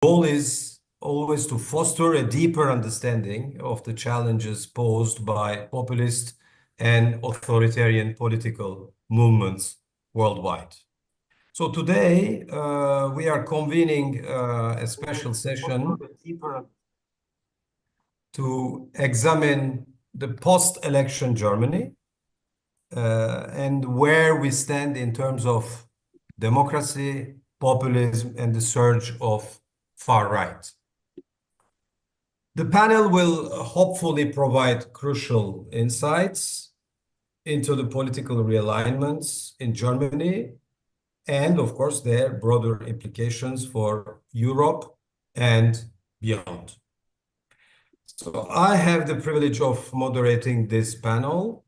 goal is always to foster a deeper understanding of the challenges posed by populist and authoritarian political movements worldwide. So today, we are convening a special session to examine the post-election Germany and where we stand in terms of democracy, populism, and the surge of far right. The panel will hopefully provide crucial insights into the political realignments in Germany and, of course, their broader implications for Europe and beyond. So I have the privilege of moderating this panel.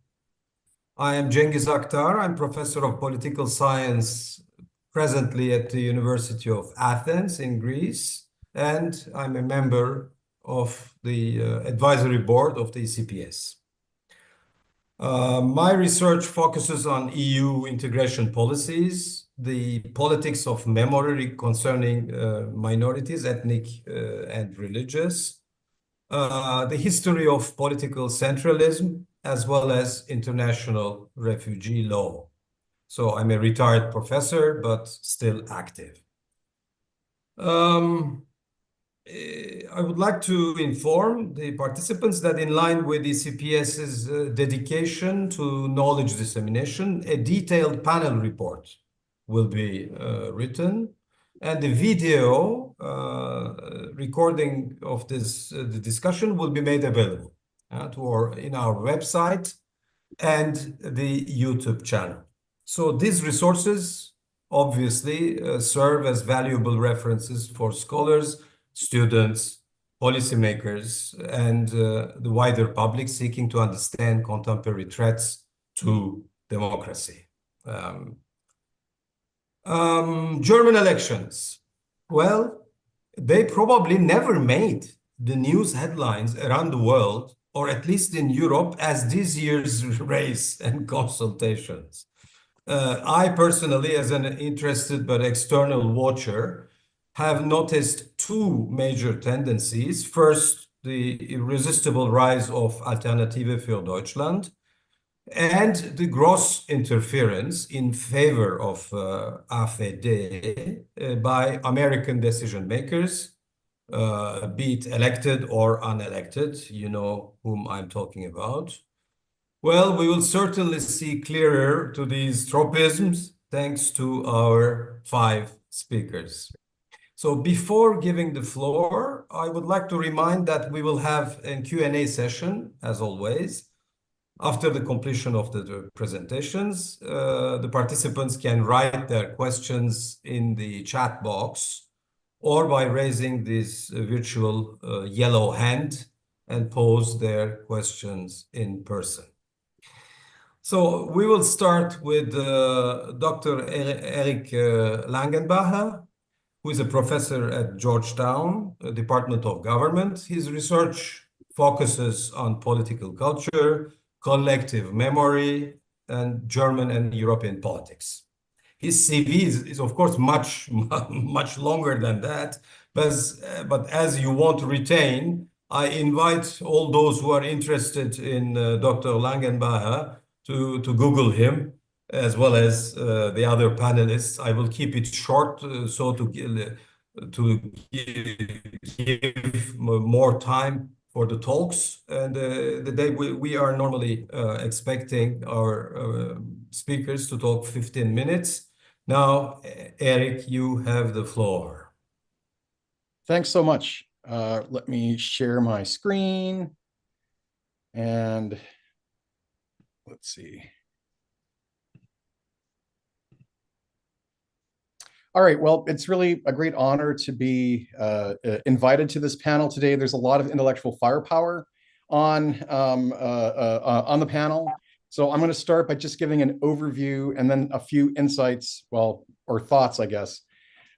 I am Cengiz Aktar. I'm professor of political science presently at the University of Athens in Greece, and I'm a member of the advisory board of the ECPS. My research focuses on EU integration policies, the politics of memory concerning minorities, ethnic and religious, the history of political centralism, as well as international refugee law. So I'm a retired professor, but still active. I would like to inform the participants that in line with ECPS's dedication to knowledge dissemination, a detailed panel report will be written, and the video recording of this the discussion will be made available in our website and the YouTube channel. So these resources obviously serve as valuable references for scholars, students, policymakers, and the wider public seeking to understand contemporary threats to democracy. German elections. Well, they probably never made the news headlines around the world, or at least in Europe, as this year's race and consultations. I personally, as an interested but external watcher, have noticed two major tendencies. First, the irresistible rise of Alternative für Deutschland and the gross interference in favor of AfD by American decision makers, be it elected or unelected. You know whom I'm talking about. Well, we will certainly see clearer to these tropisms thanks to our five speakers. So before giving the floor, I would like to remind that we will have a Q&A session, as always. After the completion of the presentations, the participants can write their questions in the chat box or by raising this virtual yellow hand and pose their questions in person. So we will start with Dr. Eric Langenbacher, who is a professor at Georgetown Department of Government. His research focuses on political culture, collective memory, and German and European politics. His CV is of course, much longer than that, but as you want to retain, I invite all those who are interested in Dr. Langenbacher to Google him, as well as the other panelists. I will keep it short so to give more time for the talks. And the day we are normally expecting our speakers to talk 15 minutes. Now, Eric, you have the floor. Thanks so much. Let me share my screen and let's see. All right, well, it's really a great honor to be invited to this panel today. There's a lot of intellectual firepower on the panel. So I'm going to start by just giving an overview and then a few insights, well, or thoughts, I guess.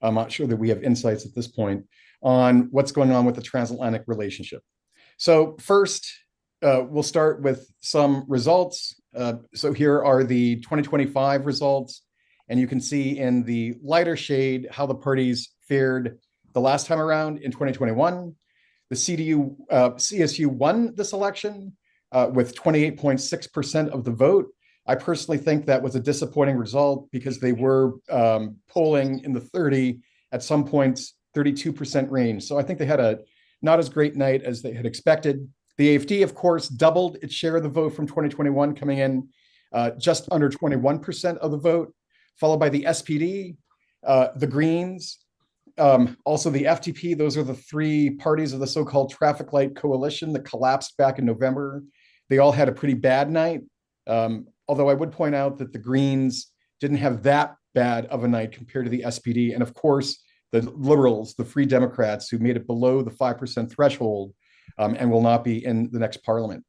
I'm not sure that we have insights at this point on what's going on with the transatlantic relationship. So first, we'll start with some results. So here are the 2025 results. And you can see in the lighter shade how the parties fared the last time around in 2021. The CSU won this election with 28.6% of the vote. I personally think that was a disappointing result because they were polling in the 30, at some points, 32% range. So I think they had a not as great night as they had expected. The AfD, of course, doubled its share of the vote from 2021, coming in just under 21% of the vote, followed by the SPD, the Greens, also the FDP. Those are the three parties of the so-called traffic light coalition that collapsed back in November. They all had a pretty bad night. Although I would point out that the Greens didn't have that bad of a night compared to the SPD. And of course, the Liberals, the Free Democrats, who made it below the 5% threshold and will not be in the next parliament.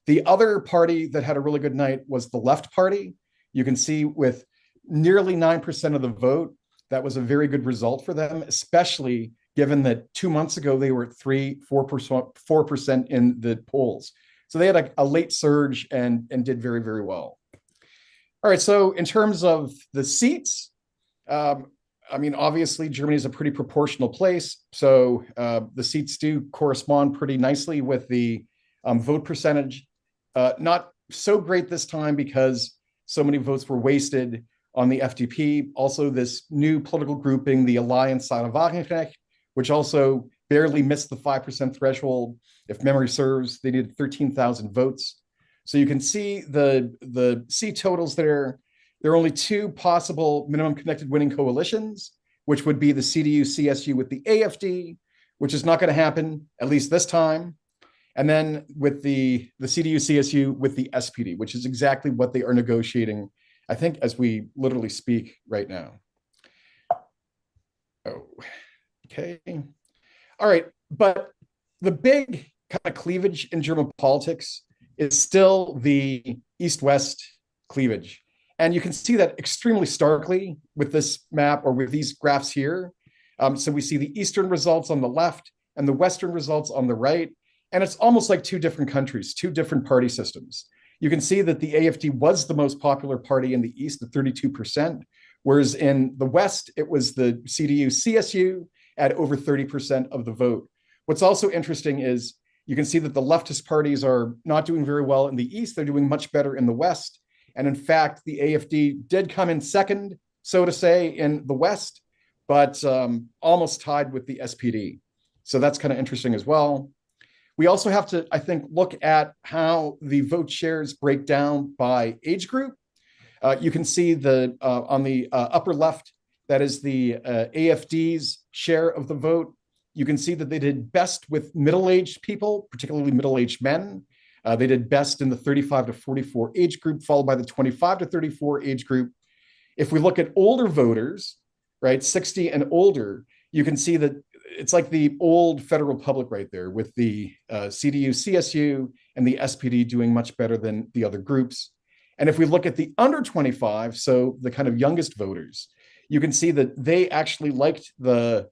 The other party that had a really good night was the Left Party. You can see with nearly 9% of the vote, that was a very good result for them, especially given that 2 months ago they were at 4% in the polls. So they had a late surge and did very, very well. All right, so in terms of the seats, I mean, obviously Germany is a pretty proportional place. So the seats do correspond pretty nicely with the vote percentage. Not so great this time because so many votes were wasted on the FDP. Also, this new political grouping, the Alliance Sarah Wagenknecht, which also barely missed the 5% threshold. If memory serves, they needed 13,000 votes. So you can see the seat totals there. There are only two possible minimum connected winning coalitions, which would be the CDU-CSU with the AfD, which is not going to happen, at least this time. And then with the CDU-CSU with the SPD, which is exactly what they are negotiating, I think, as we literally speak right now. Oh, okay. All right. But the big kind of cleavage in German politics is still the East-West cleavage. And you can see that extremely starkly with this map or with these graphs here. So we see the Eastern results on the left and the Western results on the right. And it's almost like two different countries, two different party systems. You can see that the AfD was the most popular party in the East at 32%, whereas in the West, it was the CDU-CSU at over 30% of the vote. What's also interesting is you can see that the leftist parties are not doing very well in the East. They're doing much better in the West. And in fact, the AfD did come in second, so to say, in the West, but almost tied with the SPD. So that's kind of interesting as well. We also have to, I think, look at how the vote shares break down by age group. You can see on the upper left, that is the AfD's share of the vote. You can see that they did best with middle-aged people, particularly middle-aged men. They did best in the 35 to 44 age group, followed by the 25 to 34 age group. If we look at older voters, right, 60 and older, you can see that it's like the old Federal Republic right there with the CDU, CSU, and the SPD doing much better than the other groups. And if we look at the under 25, so the kind of youngest voters, you can see that they actually liked the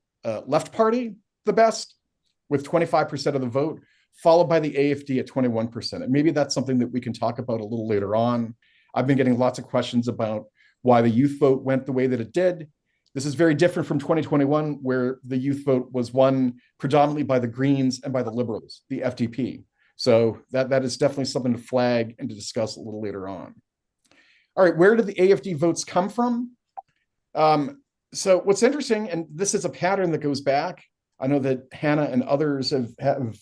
left party the best with 25% of the vote, followed by the AfD at 21%. And maybe that's something that we can talk about a little later on. I've been getting lots of questions about why the youth vote went the way that it did. This is very different from 2021, where the youth vote was won predominantly by the Greens and by the Liberals, the FDP. So that is definitely something to flag and to discuss a little later on. All right, where did the AfD votes come from? So what's interesting, and this is a pattern that goes back, I know that Hannah and others have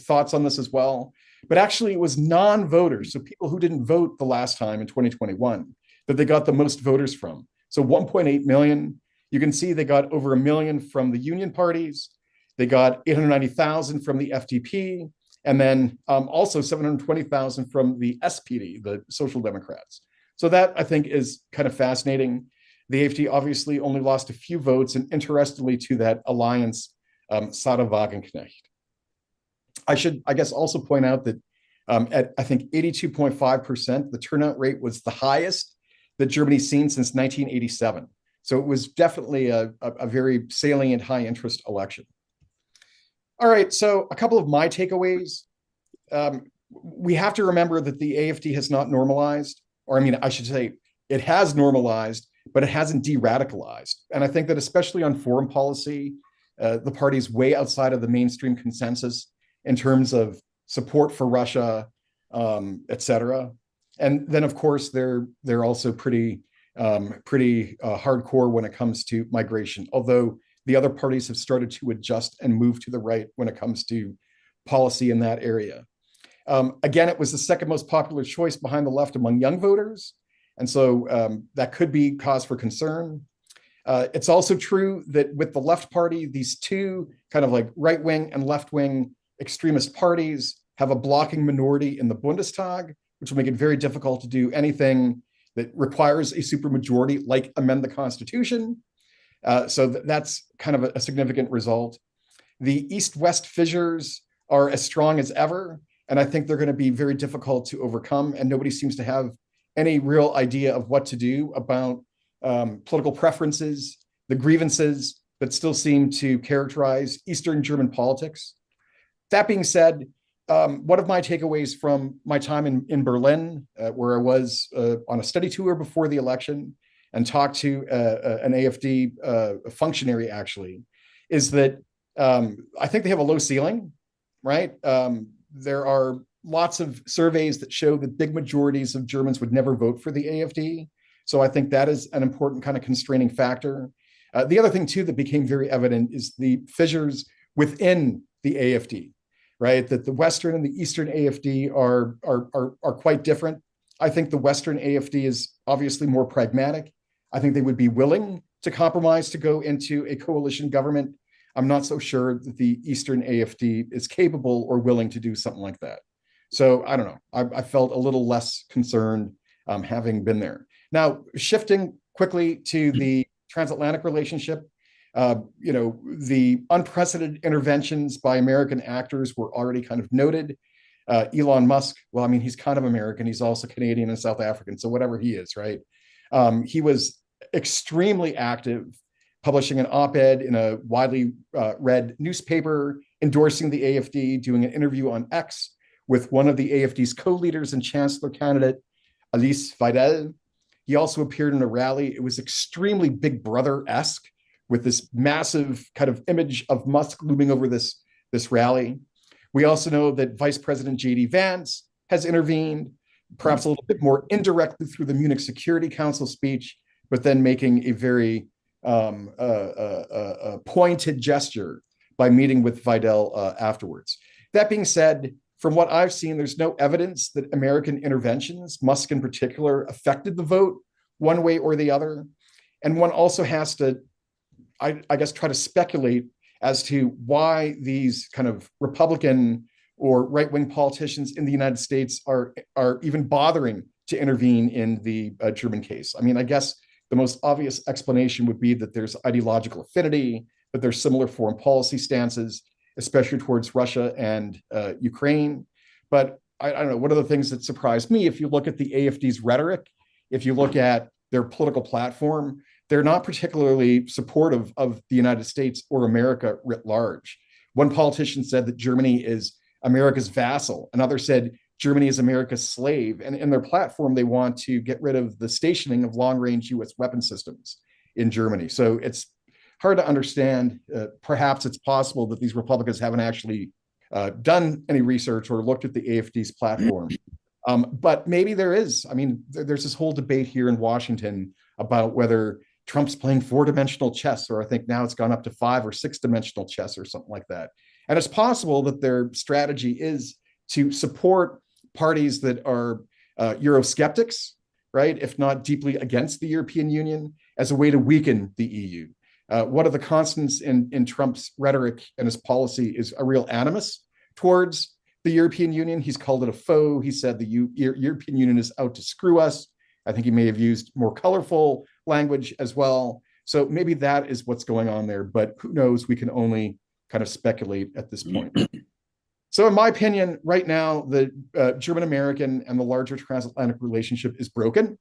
thoughts on this as well, but actually it was non-voters, so people who didn't vote the last time in 2021, that they got the most voters from. So 1.8 million. You can see they got over 1 million from the union parties. They got 890,000 from the FDP, and then also 720,000 from the SPD, the Social Democrats. So that, I think, is kind of fascinating. The AfD obviously only lost a few votes, and interestingly to that alliance, Sarah Wagenknecht. I should, I guess, also point out that at, I think, 82.5%, the turnout rate was the highest that Germany's seen since 1987. So it was definitely a very salient, high interest election. All right, so a couple of my takeaways. We have to remember that the AfD has not normalized, or I mean, I should say it has normalized, but it hasn't de-radicalized. And I think that especially on foreign policy, the party's way outside of the mainstream consensus in terms of support for Russia, et cetera. And then, of course, they're also pretty hardcore when it comes to migration, although the other parties have started to adjust and move to the right when it comes to policy in that area. Again, it was the second most popular choice behind the left among young voters. And so that could be cause for concern. It's also true that with the left party, these two kind of like right-wing and left-wing extremist parties have a blocking minority in the Bundestag, which will make it very difficult to do anything that requires a supermajority, like amend the Constitution. So that's kind of a significant result. The East-West fissures are as strong as ever, and I think they're going to be very difficult to overcome, and nobody seems to have any real idea of what to do about political preferences, the grievances that still seem to characterize Eastern German politics. That being said, one of my takeaways from my time in Berlin, where I was on a study tour before the election and talked to an AfD functionary, actually, is that I think they have a low ceiling, right? There are lots of surveys that show that big majorities of Germans would never vote for the AfD. So I think that is an important kind of constraining factor. The other thing, too, that became very evident is the fissures within the AfD, right? That the Western and the Eastern AfD are quite different. I think the Western AfD is obviously more pragmatic. I think they would be willing to compromise to go into a coalition government. I'm not so sure that the Eastern AfD is capable or willing to do something like that. So I don't know. I felt a little less concerned having been there. Now, shifting quickly to the transatlantic relationship, the unprecedented interventions by American actors were already kind of noted. Elon Musk, well, I mean, he's kind of American. He's also Canadian and South African. So whatever he is, right? He was extremely active, publishing an op-ed in a widely read newspaper, endorsing the AfD, doing an interview on X with one of the AfD's co-leaders and chancellor candidate, Alice Weidel. He also appeared in a rally. It was extremely Big Brother-esque, with this massive kind of image of Musk looming over this rally. We also know that Vice President J.D. Vance has intervened, perhaps a little bit more indirectly through the Munich Security Council speech, but then making a very pointed gesture by meeting with Weidel afterwards. That being said, from what I've seen, there's no evidence that American interventions, Musk in particular, affected the vote one way or the other. And one also has to, I guess, try to speculate as to why these kind of Republican or right-wing politicians in the United States are even bothering to intervene in the German case. I mean, I guess the most obvious explanation would be that there's ideological affinity, that there's similar foreign policy stances, especially towards Russia and Ukraine. But I don't know, one of the things that surprised me, if you look at the AfD's rhetoric, if you look at their political platform, they're not particularly supportive of the United States or America writ large. One politician said that Germany is America's vassal. Another said Germany is America's slave. And in their platform, they want to get rid of the stationing of long-range US weapon systems in Germany. So it's hard to understand. Perhaps it's possible that these Republicans haven't actually done any research or looked at the AfD's platform. But maybe there is. I mean, there's this whole debate here in Washington about whether Trump's playing four-dimensional chess, or I think now it's gone up to 5 or 6-dimensional chess or something like that. And it's possible that their strategy is to support parties that are Eurosceptics, right, if not deeply against the European Union, as a way to weaken the EU. One of the constants in Trump's rhetoric and his policy is a real animus towards the European Union. He's called it a foe. He said the European Union is out to screw us. I think he may have used more colorful language as well. So maybe that is what's going on there, but who knows? We can only kind of speculate at this point. So in my opinion, right now, the German-American and the larger transatlantic relationship is broken.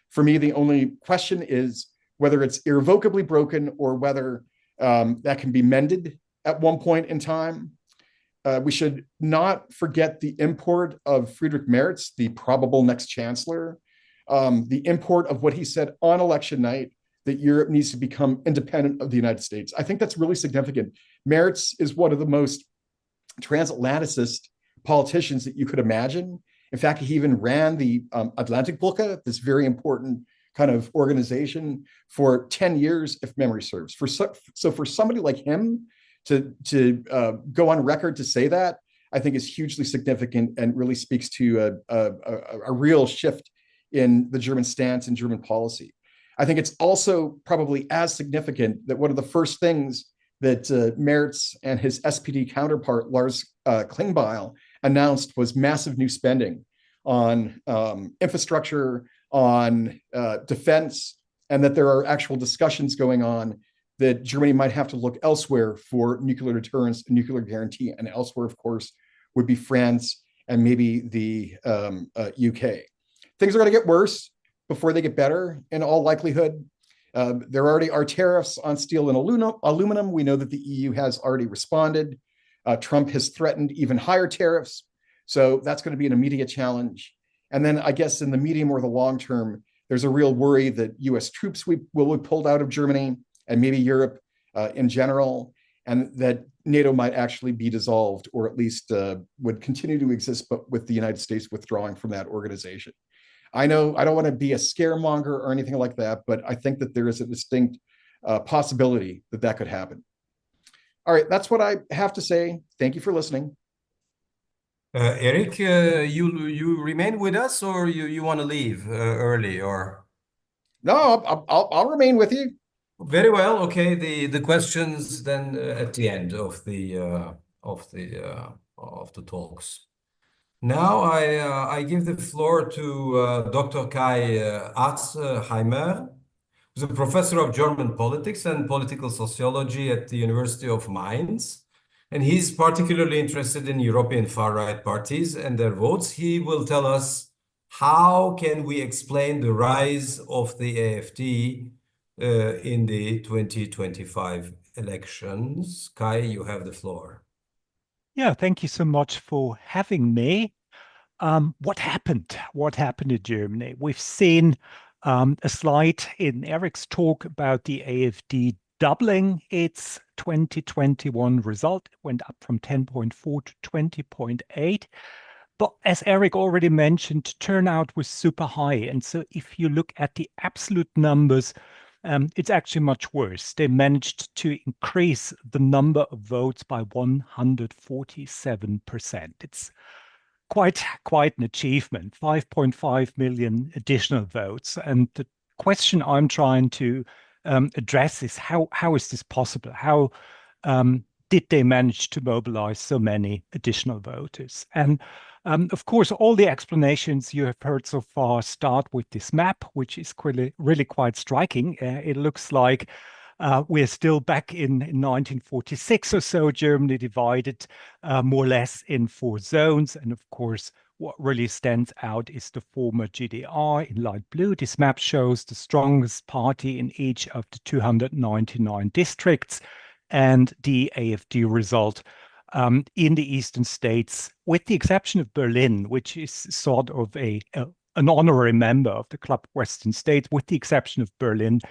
For me, the only question is whether it's irrevocably broken or whether that can be mended at one point in time. We should not forget the import of Friedrich Merz, the probable next chancellor, the import of what he said on election night, that Europe needs to become independent of the United States. I think that's really significant. Merz is one of the most transatlanticist politicians that you could imagine. In fact, he even ran the Atlantic Bloca, this very important kind of organization, for 10 years, if memory serves. So for somebody like him to go on record to say that, I think is hugely significant and really speaks to a real shift in the German stance and German policy. I think it's also probably as significant that one of the first things that Merz and his SPD counterpart, Lars Klingbeil, announced was massive new spending on infrastructure, on defense, and that there are actual discussions going on that Germany might have to look elsewhere for nuclear deterrence and nuclear guarantee. And elsewhere, of course, would be France and maybe the UK. Things are going to get worse before they get better, in all likelihood. There already are tariffs on steel and aluminum. We know that the EU has already responded. Trump has threatened even higher tariffs. So that's going to be an immediate challenge. And then I guess in the medium or the long term, there's a real worry that US troops will be pulled out of Germany and maybe Europe in general, and that NATO might actually be dissolved, or at least would continue to exist, but with the United States withdrawing from that organization. I know I don't want to be a scaremonger or anything like that, but I think that there is a distinct possibility that that could happen. All right, that's what I have to say. Thank you for listening. Eric, you remain with us, or you want to leave early, or? No, I'll remain with you. Very well. Okay. The questions then at the end of the talks. Now I give the floor to Dr. Kai Atzheimer, who's a professor of German politics and political sociology at the University of Mainz. And he's particularly interested in European far-right parties and their votes. He will tell us how can we explain the rise of the AfD in the 2025 elections. Kai, you have the floor. Yeah, thank you so much for having me. What happened? What happened in Germany? We've seen a slide in Eric's talk about the AfD doubling its 2021 result. It went up from 10.4 to 20.8. But as Eric already mentioned, turnout was super high. And so if you look at the absolute numbers, it's actually much worse. They managed to increase the number of votes by 147%. It's quite an achievement, 5.5 million additional votes. And the question I'm trying to address is how is this possible? How did they manage to mobilize so many additional voters? And of course, all the explanations you have heard so far start with this map, which is really quite striking. It looks like we're still back in 1946 or so, Germany divided more or less in 4 zones. And of course, what really stands out is the former GDR in light blue. This map shows the strongest party in each of the 299 districts and the AfD result in the eastern states, with the exception of Berlin, which is sort of an honorary member of the Club Western States. With the exception of Berlin,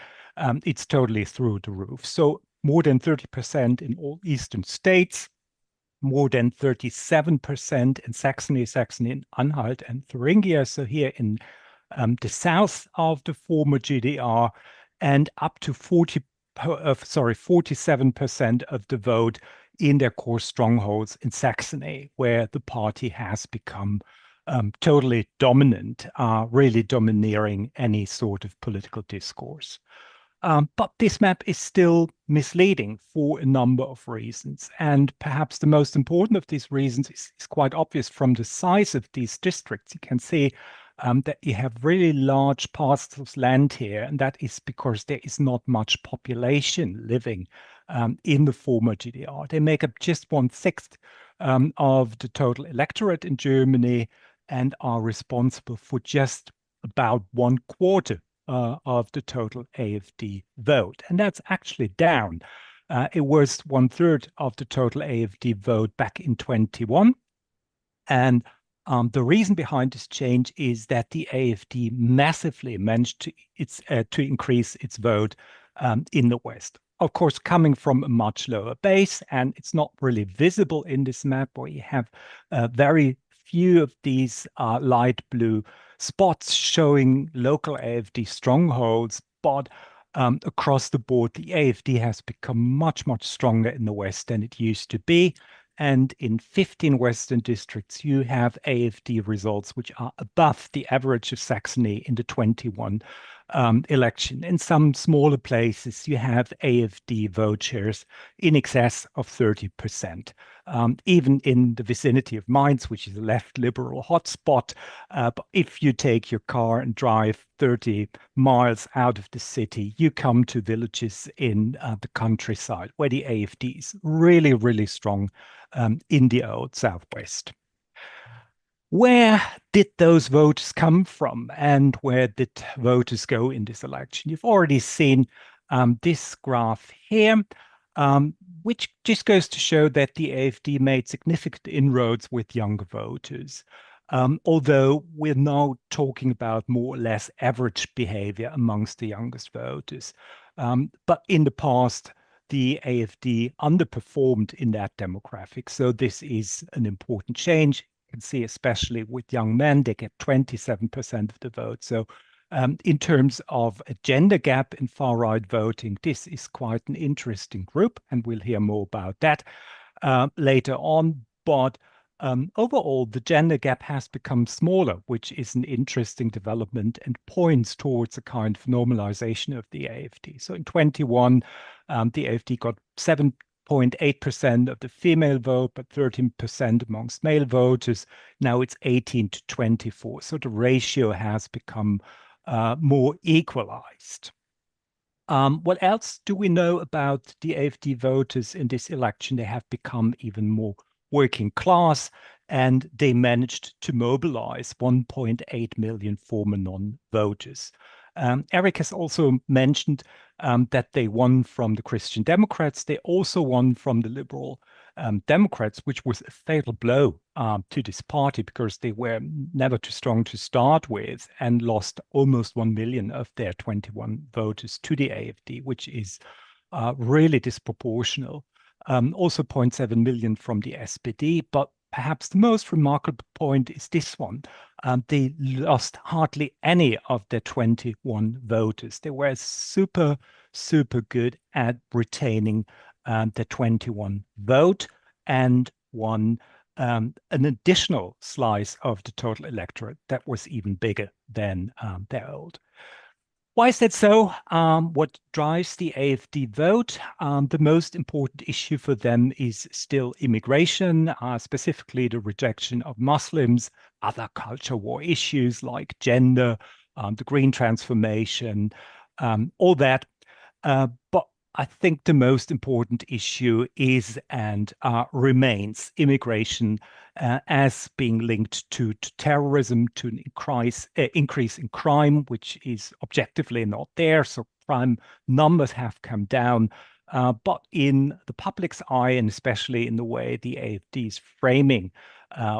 it's totally through the roof. So more than 30% in all eastern states, more than 37% in Saxony-Anhalt, and Thuringia. So here in the south of the former GDR, and up to 47% of the vote in their core strongholds in Saxony, where the party has become totally dominant, really domineering any sort of political discourse. But this map is still misleading for a number of reasons. And perhaps the most important of these reasons is quite obvious from the size of these districts. You can see that you have really large parcels of land here, and that is because there is not much population living in the former GDR. They make up just 1/6 of the total electorate in Germany and are responsible for just about 1/4 of the total AfD vote. And that's actually down. It was 1/3 of the total AfD vote back in 21. And The reason behind this change is that the AfD massively managed to increase its vote in the West. Of course, coming from a much lower base, and it's not really visible in this map where you have very few of these light blue spots showing local AfD strongholds, but across the board, the AfD has become much, much stronger in the West than it used to be. And in 15 Western districts, you have AfD results which are above the average of Saxony in the 21 election. In some smaller places, you have AfD vote shares in excess of 30%. Even in the vicinity of Mainz, which is a left liberal hotspot, but if you take your car and drive 30 miles out of the city, you come to villages in the countryside where the AfD is really, really strong in the old Southwest. Where did those votes come from, and where did voters go in this election? You've already seen this graph here, which just goes to show that the AfD made significant inroads with younger voters. Although we're now talking about more or less average behavior amongst the youngest voters. But in the past, the AfD underperformed in that demographic. So this is an important change. You can see, especially with young men, they get 27% of the vote. So in terms of a gender gap in far-right voting, this is quite an interesting group, and we'll hear more about that later on. But overall, the gender gap has become smaller, which is an interesting development and points towards a kind of normalization of the AfD. So in 21, the AfD got 7.8% of the female vote, but 13% amongst male voters. Now it's 18 to 24. So the ratio has become more equalized. What else do we know about the AfD voters in this election? They have become even more working class, and they managed to mobilize 1.8 million former non-voters. Eric has also mentioned that they won from the Christian Democrats. They also won from the Liberal Democrats, which was a fatal blow to this party because they were never too strong to start with and lost almost 1 million of their 21 voters to the AfD, which is really disproportional. Also 0.7 million from the SPD, but perhaps the most remarkable point is this one. They lost hardly any of their 21 voters. They were super, super good at retaining the 21 vote and won an additional slice of the total electorate that was even bigger than their old. Why is that so? What drives the AfD vote? The most important issue for them is still immigration, specifically the rejection of Muslims, other culture war issues like gender, the green transformation, all that. But I think the most important issue is and remains immigration as being linked to terrorism, to an increase in crime, which is objectively not there. So crime numbers have come down. But in the public's eye, and especially in the way the AfD is framing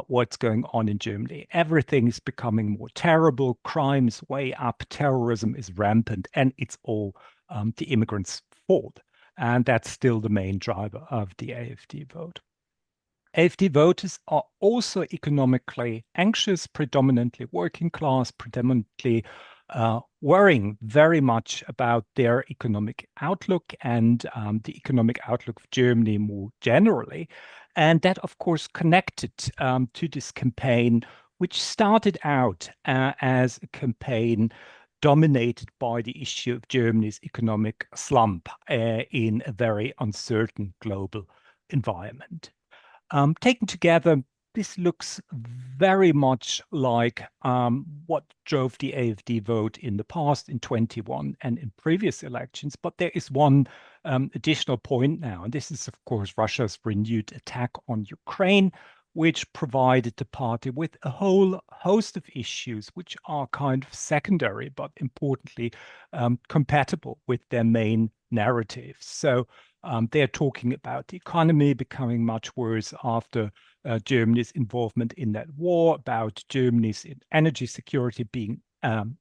what's going on in Germany, everything is becoming more terrible. Crime is way up, terrorism is rampant, and it's all the immigrants' fault. And that's still the main driver of the AfD vote. AfD voters are also economically anxious, predominantly working class, predominantly worrying very much about their economic outlook and the economic outlook of Germany more generally. And that, of course, connected to this campaign, which started out as a campaign dominated by the issue of Germany's economic slump in a very uncertain global environment. Taken together, this looks very much like what drove the AfD vote in the past, in 21 and in previous elections. But there is one additional point now, and this is, of course, Russia's renewed attack on Ukraine, which provided the party with a whole host of issues which are kind of secondary, but importantly compatible with their main narrative. So They're talking about the economy becoming much worse after Germany's involvement in that war, about Germany's energy security being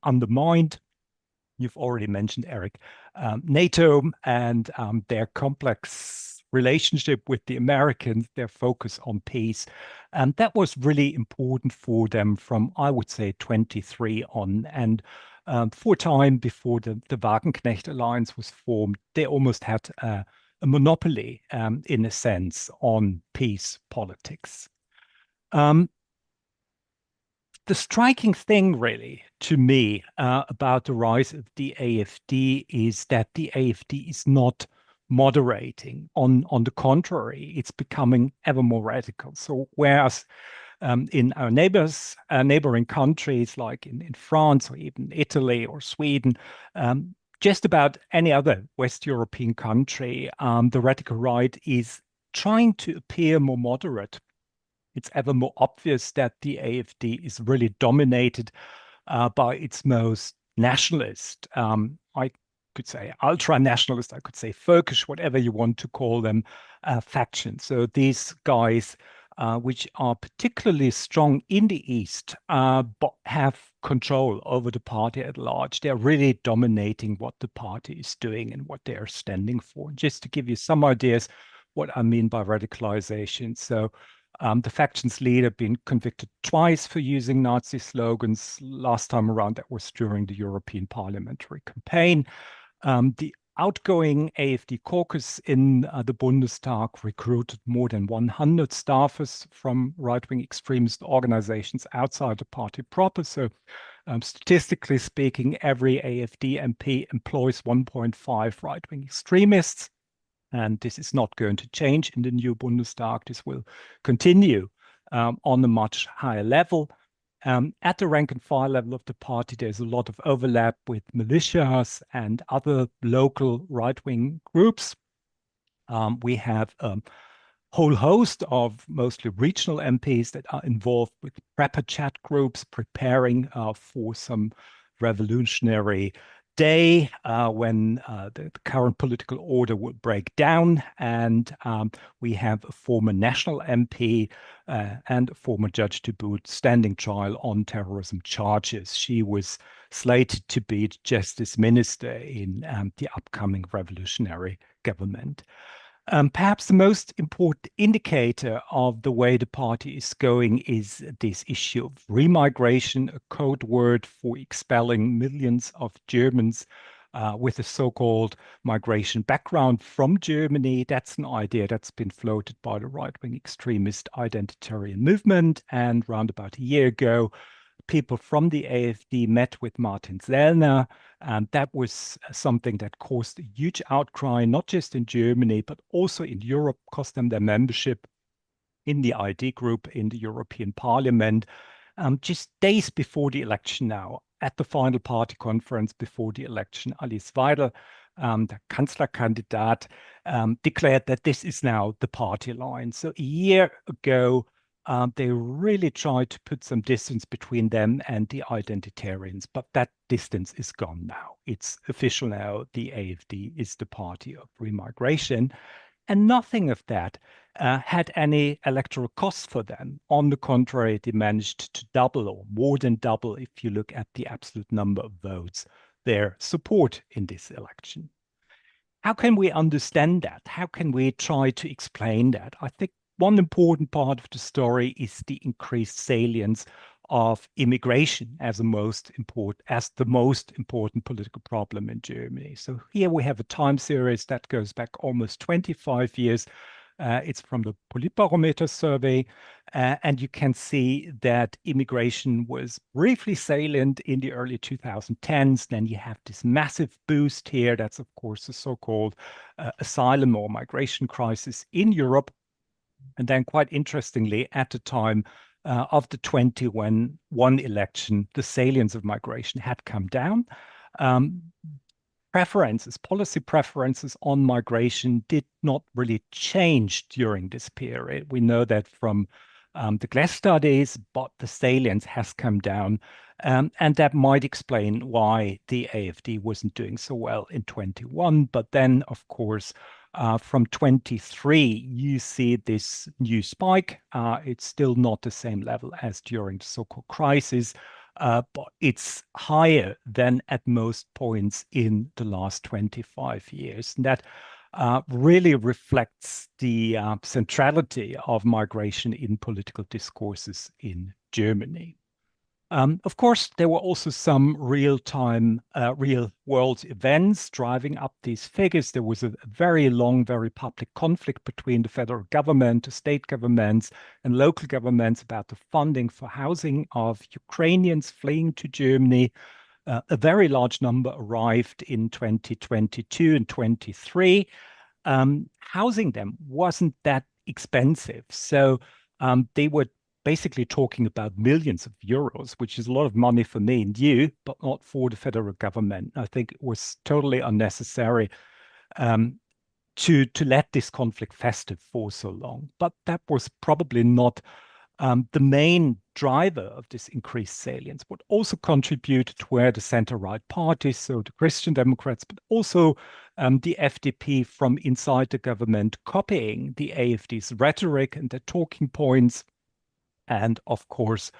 undermined. You've already mentioned, Eric, NATO and their complex relationship with the Americans, their focus on peace. And that was really important for them from, I would say, 23 on. And for a time before the Wagenknecht alliance was formed, they almost had a monopoly, in a sense, on peace politics. The striking thing, really, to me, about the rise of the AfD is that the AfD is not moderating. On the contrary, it's becoming ever more radical. So whereas in our neighboring countries like in France or even Italy or Sweden, just about any other West European country, the radical right is trying to appear more moderate. It's ever more obvious that the AfD is really dominated by its most nationalist, I could say ultra-nationalist, I could say folkish, whatever you want to call them, factions. So these guys, which are particularly strong in the East, but have control over the party at large. They're really dominating what the party is doing and what they are standing for. Just to give you some ideas what I mean by radicalization. So the faction's leader been convicted twice for using Nazi slogans. Last time around, that was during the European parliamentary campaign. The outgoing AfD caucus in the Bundestag recruited more than 100 staffers from right-wing extremist organizations outside the party proper. So statistically speaking, every AfD MP employs 1.5 right-wing extremists. And this is not going to change in the new Bundestag. This will continue on a much higher level. At the rank and file level of the party, there's a lot of overlap with militias and other local right-wing groups. We have a whole host of mostly regional MPs that are involved with prepper chat groups preparing for some revolutionary day when the current political order will break down. And we have a former national MP and a former judge to boot standing trial on terrorism charges. She was slated to be the justice minister in the upcoming revolutionary government. Perhaps the most important indicator of the way the party is going is this issue of remigration, a code word for expelling millions of Germans with a so-called migration background from Germany. That's an idea that's been floated by the right-wing extremist identitarian movement. And round about a year ago, people from the AfD met with Martin Sellner, and that was something that caused a huge outcry, not just in Germany, but also in Europe, cost them their membership in the ID group in the European Parliament. Just days before the election now, at the final party conference before the election, Alice Weidel, the Kanzlerkandidat, declared that this is now the party line. So a year ago, they really tried to put some distance between them and the identitarians, but that distance is gone now. It's official now. The AfD is the party of remigration. And nothing of that had any electoral costs for them. On the contrary, they managed to double or more than double, if you look at the absolute number of votes, their support in this election. How can we understand that? How can we try to explain that? I think one important part of the story is the increased salience of immigration as the most important political problem in Germany. So here we have a time series that goes back almost 25 years. It's from the Politbarometer survey, and you can see that immigration was briefly salient in the early 2010s. Then you have this massive boost here. That's, of course, the so-called asylum or migration crisis in Europe. And then quite interestingly, at the time of the 21 election, the salience of migration had come down. Policy preferences on migration did not really change during this period. We know that from the Glass studies, but the salience has come down. And that might explain why the AfD wasn't doing so well in 21. But then, of course, From 23, you see this new spike. It's still not the same level as during the so-called crisis, but it's higher than at most points in the last 25 years. And that really reflects the centrality of migration in political discourses in Germany. Of course, there were also some real-time, real-world events driving up these figures. There was a very long, very public conflict between the federal government, the state governments, and local governments about the funding for housing of Ukrainians fleeing to Germany. A very large number arrived in 2022 and 23. Housing them wasn't that expensive. So they were basically talking about millions of euros, which is a lot of money for me and you, but not for the federal government. I think it was totally unnecessary to let this conflict fester for so long. But that was probably not the main driver of this increased salience. What also contributed were the center-right parties, so the Christian Democrats, but also the FDP from inside the government copying the AfD's rhetoric and their talking points. And of course,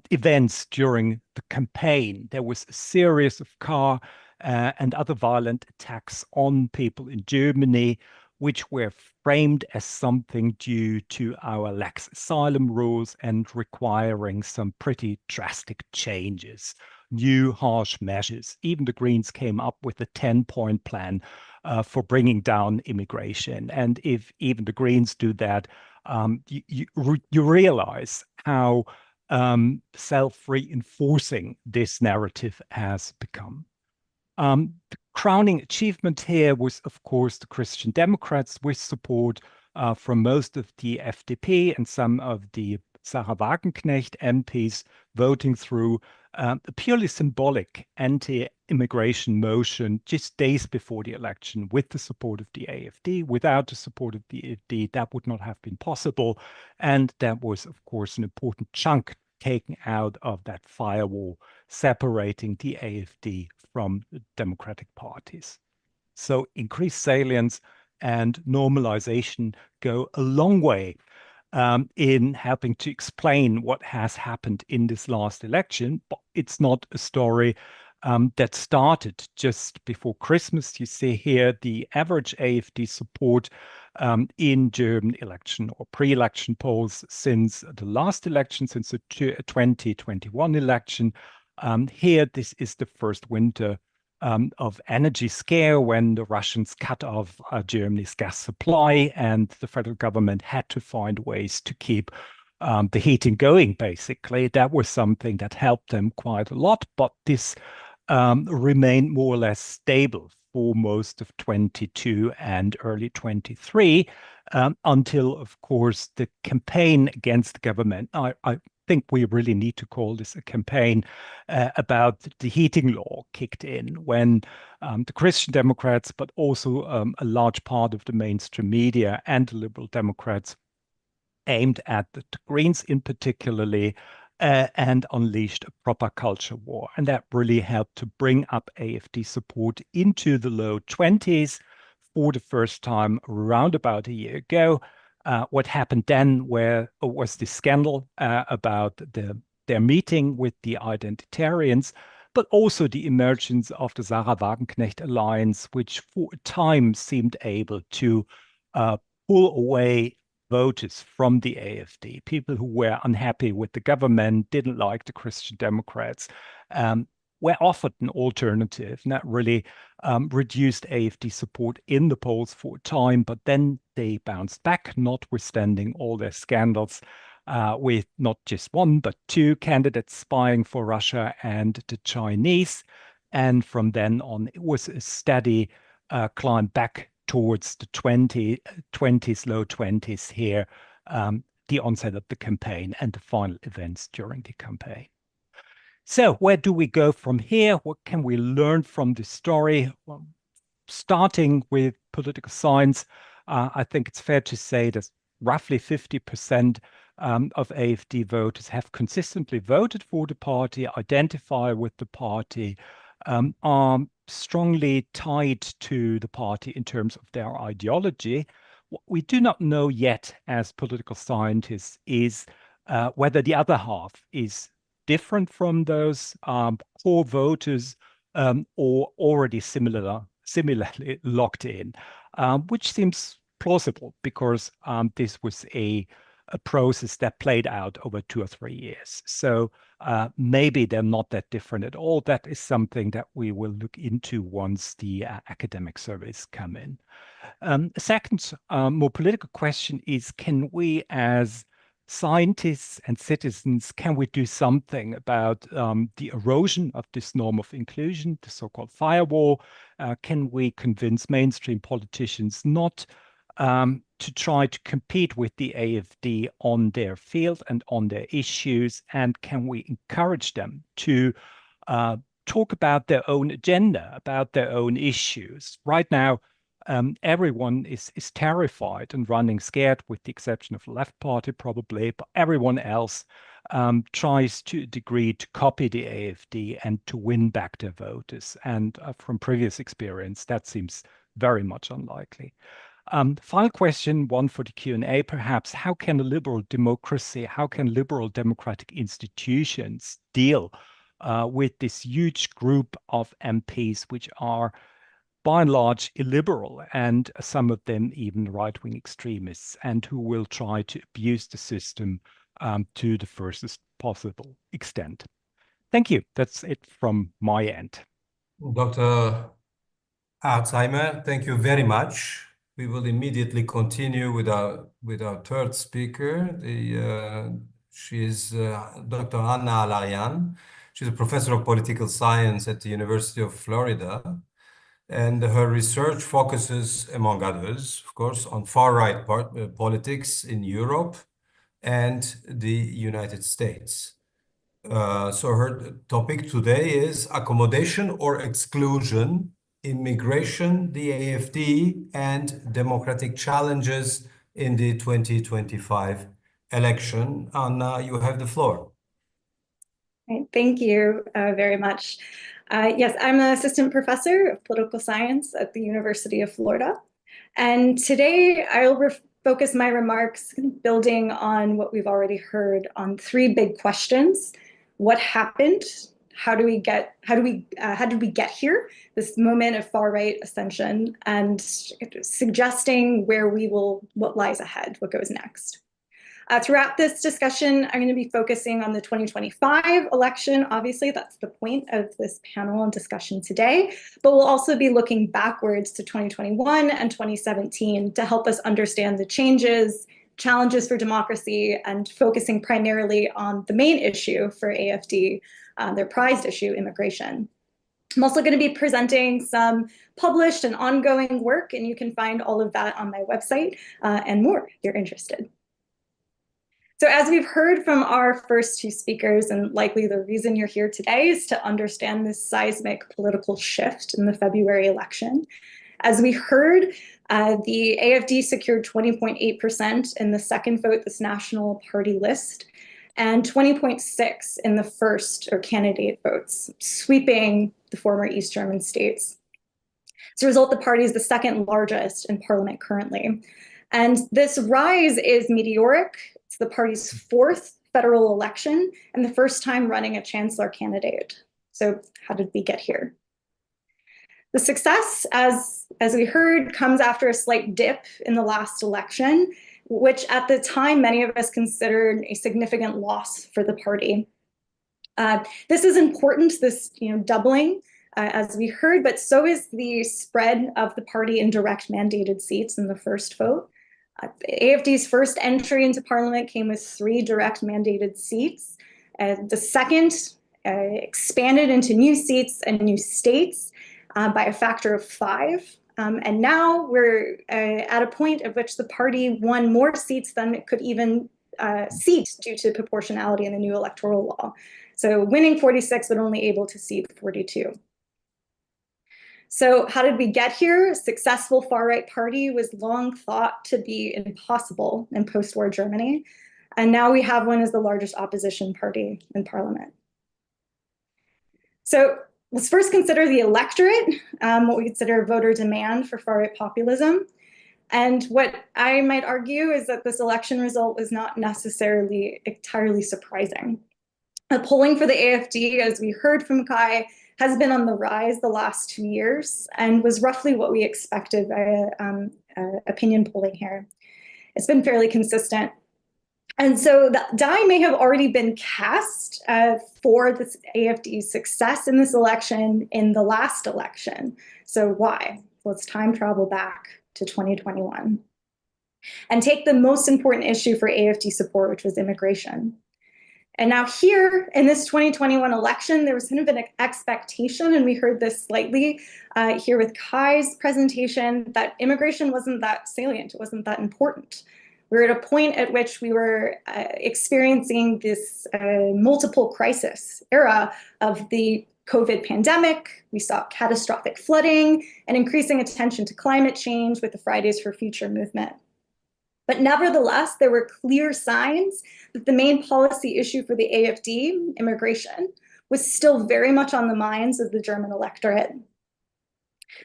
events during the campaign. There was a series of car and other violent attacks on people in Germany, which were framed as something due to our lax asylum rules and requiring some pretty drastic changes, new harsh measures. Even the Greens came up with a 10-point plan for bringing down immigration. And if even the Greens do that, you realize how self-reinforcing this narrative has become. The crowning achievement here was, of course, the Christian Democrats with support from most of the FDP and some of the Sarah Wagenknecht MPs voting through a purely symbolic anti-immigration motion just days before the election with the support of the AfD. Without the support of the AfD, that would not have been possible. And that was, of course, an important chunk taken out of that firewall separating the AfD from the democratic parties. So increased salience and normalization go a long way in helping to explain what has happened in this last election. But it's not a story that started just before Christmas. You see here the average AfD support in German election or pre-election polls since the last election, since the 2021 election. Here, this is the first winter of energy scare when the Russians cut off Germany's gas supply and the federal government had to find ways to keep the heating going, basically. That was something that helped them quite a lot, but this remained more or less stable for most of 22 and early 23 until, of course, the campaign against the government. I think we really need to call this a campaign about the heating law kicked in when the Christian Democrats, but also a large part of the mainstream media and the Liberal Democrats aimed at the Greens in particularly and unleashed a proper culture war. And that really helped to bring up AfD support into the low 20s for the first time around about a year ago. What happened then was the scandal about their meeting with the identitarians, but also the emergence of the Sarah Wagenknecht alliance, which for a time seemed able to pull away voters from the AfD, people who were unhappy with the government, didn't like the Christian Democrats, were offered an alternative, and that really reduced AfD support in the polls for a time, but then they bounced back, notwithstanding all their scandals with not just one, but two candidates spying for Russia and the Chinese. And from then on, it was a steady climb back towards the 20s, low 20s here, the onset of the campaign and the final events during the campaign. So where do we go from here? What can we learn from this story? Well, starting with political science, I think it's fair to say that roughly 50% of AfD voters have consistently voted for the party, identify with the party, are strongly tied to the party in terms of their ideology. What we do not know yet as political scientists is whether the other half is different from those core voters or already similarly locked in, which seems plausible because this was a process that played out over 2 or 3 years. So maybe they're not that different at all. That is something that we will look into once the academic surveys come in. A second, more political question is, can we as scientists and citizens, can we do something about the erosion of this norm of inclusion, the so-called firewall? Can we convince mainstream politicians not to try to compete with the AfD on their field and on their issues? And can we encourage them to talk about their own agenda, about their own issues? Right now, everyone is terrified and running scared, with the exception of the left party probably, but everyone else tries to a degree to copy the AfD and to win back their voters. And from previous experience, that seems very much unlikely. Final question, one for the Q&A perhaps. How can a liberal democracy, how can liberal democratic institutions deal with this huge group of MPs, which are by and large illiberal, and some of them even right-wing extremists, and who will try to abuse the system to the furthest possible extent? Thank you. That's it from my end. Dr. Alzheimer, thank you very much. We will immediately continue with our third speaker. She is Dr. Anna Alarian. She's a professor of political science at the University of Florida, and her research focuses, among others, of course, on far-right politics in Europe and the United States. So her topic today is accommodation or exclusion, immigration, the AfD, and democratic challenges in the 2025 election. Anna, you have the floor. Right, thank you very much. Yes, I'm an assistant professor of political science at the University of Florida. And today I'll focus my remarks building on what we've already heard on 3 big questions. What happened? How did we get here? This moment of far-right ascension, and suggesting what lies ahead, what goes next. Throughout this discussion, I'm going to be focusing on the 2025 election. Obviously, that's the point of this panel and discussion today. But we'll also be looking backwards to 2021 and 2017 to help us understand the changes, challenges for democracy, and focusing primarily on the main issue for AfD, their prized issue, immigration. I'm also going to be presenting some published and ongoing work, and you can find all of that on my website and more if you're interested. So as we've heard from our first 2 speakers, and likely the reason you're here today is to understand this seismic political shift in the February election. As we heard, the AfD secured 20.8% in the second vote, this national party list, and 20.6% in the first or candidate votes, sweeping the former East German states. As a result, the party is the second largest in parliament currently. And this rise is meteoric. It's the party's 4th federal election and the first time running a chancellor candidate. So how did we get here? The success, as we heard, comes after a slight dip in the last election, which at the time many of us considered a significant loss for the party. This is important, this doubling, as we heard, but so is the spread of the party in direct mandated seats in the first vote. AfD's first entry into parliament came with 3 direct mandated seats. The second expanded into new seats and new states by a factor of 5. And now we're at a point at which the party won more seats than it could even seat due to proportionality in the new electoral law. So winning 46, but only able to seat 42. So how did we get here? A successful far-right party was long thought to be impossible in post-war Germany. And now we have one as the largest opposition party in parliament. So Let's first consider the electorate, what we consider voter demand for far-right populism. And what I might argue is that this election result was not necessarily entirely surprising. The polling for the AfD, as we heard from Kai, has been on the rise the last 2 years and was roughly what we expected by opinion polling here. It's been fairly consistent. And so the die may have already been cast for this AfD's success in this election in the last election. So why? Let's time travel back to 2021 and take the most important issue for AfD support, which was immigration. And now here in this 2021 election, there was kind of an expectation, and we heard this slightly here with Kai's presentation, that immigration wasn't that salient, it wasn't that important. We were at a point at which we were experiencing this multiple crisis era of the COVID pandemic. We saw catastrophic flooding and increasing attention to climate change with the Fridays for Future movement. But nevertheless, there were clear signs that the main policy issue for the AfD, immigration, was still very much on the minds of the German electorate.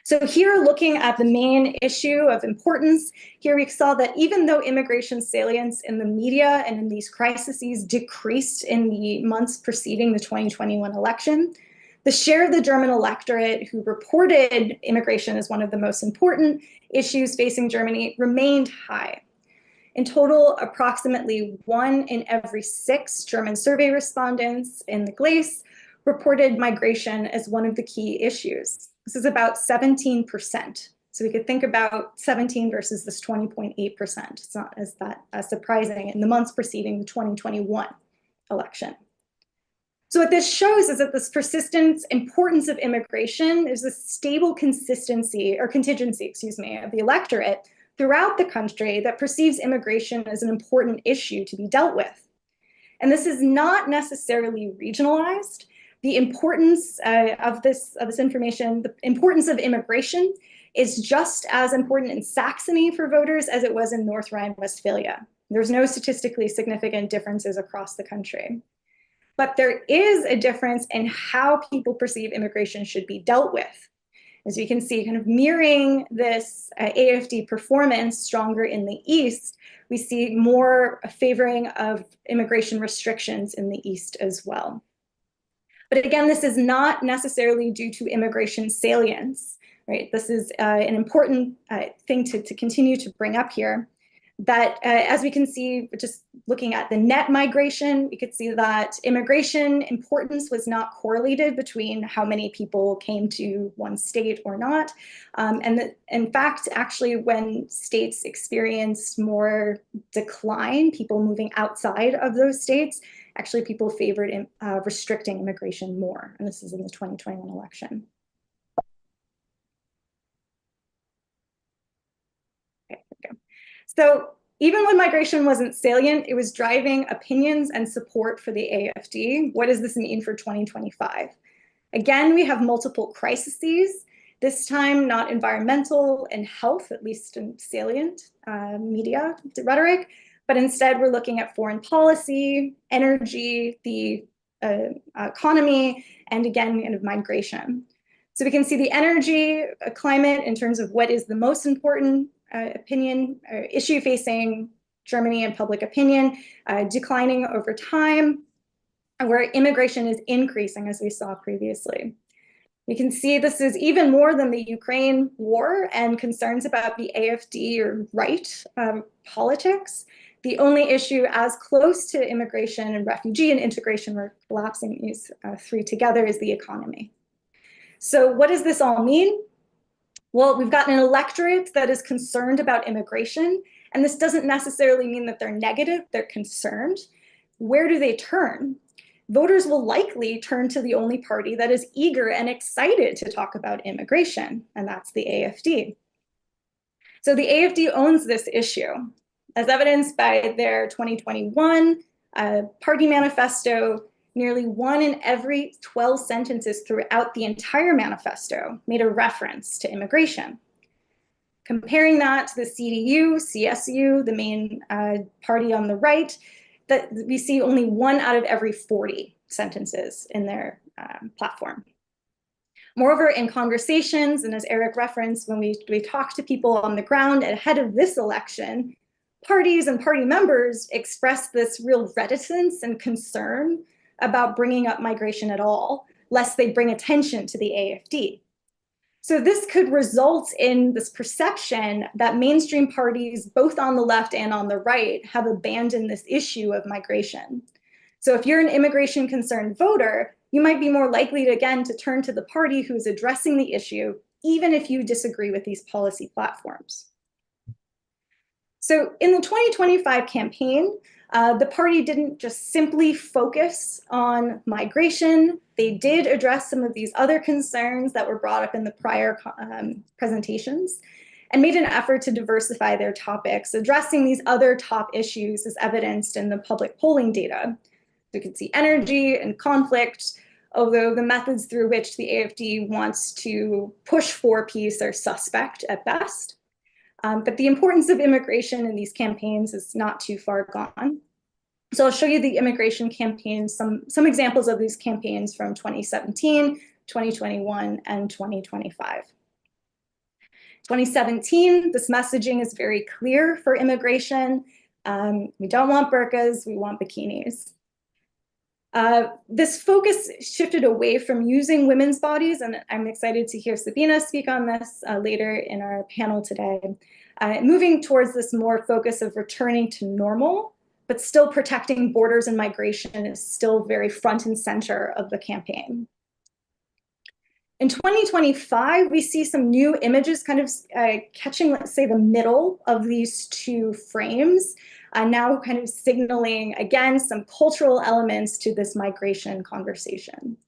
So here, looking at the main issue of importance, here we saw that even though immigration salience in the media and in these crises decreased in the months preceding the 2021 election, the share of the German electorate who reported immigration as one of the most important issues facing Germany remained high. In total, approximately 1 in every 6 German survey respondents in the GLACE reported migration as one of the key issues. This is about 17%. So we could think about 17 versus this 20.8%. It's not as surprising in the months preceding the 2021 election. So what this shows is that this persistent importance of immigration is a stable contingency of the electorate throughout the country that perceives immigration as an important issue to be dealt with. And this is not necessarily regionalized. The importance of this information, the importance of immigration is just as important in Saxony for voters as it was in North Rhine-Westphalia. There's no statistically significant differences across the country. But there is a difference in how people perceive immigration should be dealt with. As we can see, kind of mirroring this AfD performance stronger in the East, we see more favoring of immigration restrictions in the East as well. But again, this is not necessarily due to immigration salience, right? This is an important thing to continue to bring up here, that as we can see, just looking at the net migration, we could see that immigration importance was not correlated between how many people came to one state or not. And that, in fact, actually, when states experienced more decline, people moving outside of those states, actually people favored restricting immigration more. And this is in the 2021 election. Okay, there we go. So even when migration wasn't salient, it was driving opinions and support for the AfD. What does this mean for 2025? Again, we have multiple crises, this time not environmental and health, at least in salient media rhetoric, but instead we're looking at foreign policy, energy, the economy, and again, kind of migration. So we can see the energy climate in terms of what is the most important issue facing Germany and public opinion, declining over time, where immigration is increasing, as we saw previously. You can see this is even more than the Ukraine war and concerns about the AfD or right politics. The only issue as close to immigration and refugee and integration, we're collapsing these three together, is the economy. So what does this all mean? Well, we've got an electorate that is concerned about immigration, and this doesn't necessarily mean that they're negative, they're concerned. Where do they turn? Voters will likely turn to the only party that is eager and excited to talk about immigration, and that's the AfD. So the AfD owns this issue, as evidenced by their 2021 party manifesto. Nearly 1 in every 12 sentences throughout the entire manifesto made a reference to immigration. Comparing that to the CDU, CSU, the main party on the right, that we see only 1 out of every 40 sentences in their platform. Moreover, in conversations, and as Eric referenced, when we talk to people on the ground ahead of this election, parties and party members expressed this real reticence and concern about bringing up migration at all, lest they bring attention to the AfD. So this could result in this perception that mainstream parties, both on the left and on the right, have abandoned this issue of migration. So if you're an immigration concerned voter, you might be more likely to, again, to turn to the party who's addressing the issue, even if you disagree with these policy platforms. So in the 2025 campaign, the party didn't just simply focus on migration. They did address some of these other concerns that were brought up in the prior presentations and made an effort to diversify their topics, addressing these other top issues as evidenced in the public polling data. You can see energy and conflict, although the methods through which the AfD wants to push for peace are suspect at best. But the importance of immigration in these campaigns is not too far gone. So I'll show you the immigration campaigns, some examples of these campaigns from 2017, 2021, and 2025. 2017, this messaging is very clear for immigration. We don't want burqas, we want bikinis. This focus shifted away from using women's bodies, and I'm excited to hear Sabina speak on this later in our panel today, moving towards this more focus of returning to normal, but still protecting borders and migration is still very front and center of the campaign. In 2025, we see some new images kind of catching, let's say, the middle of these two frames, now kind of signaling, again, some cultural elements to this migration conversation.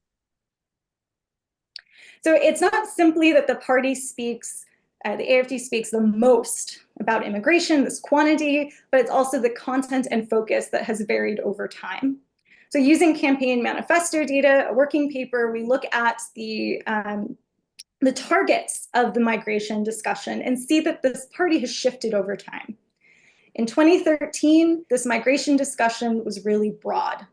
So it's not simply that the party speaks, the AfD speaks the most about immigration, this quantity, but it's also the content and focus that has varied over time. So using campaign manifesto data, a working paper, we look at the targets of the migration discussion and see that this party has shifted over time. In 2013, this migration discussion was really broad.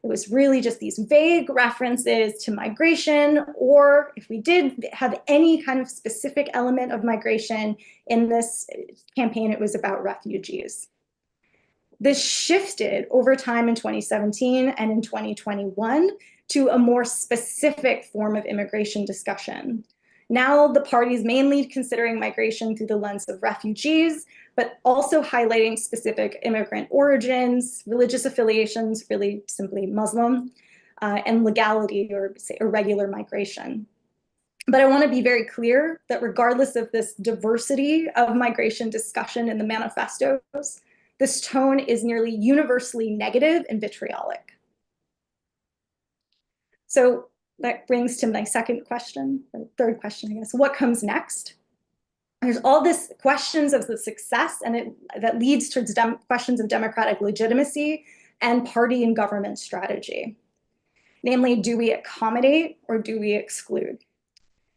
It was really just these vague references to migration, or if we did have any kind of specific element of migration in this campaign, it was about refugees. This shifted over time in 2017 and in 2021 to a more specific form of immigration discussion. Now the party is mainly considering migration through the lens of refugees, but also highlighting specific immigrant origins, religious affiliations, really simply Muslim, and legality or say irregular migration. But I want to be very clear that regardless of this diversity of migration discussion in the manifestos, this tone is nearly universally negative and vitriolic. So that brings to my second question, or third question, I guess. What comes next? There's all this questions of the success, and that leads towards questions of democratic legitimacy and party and government strategy. Namely, do we accommodate or do we exclude?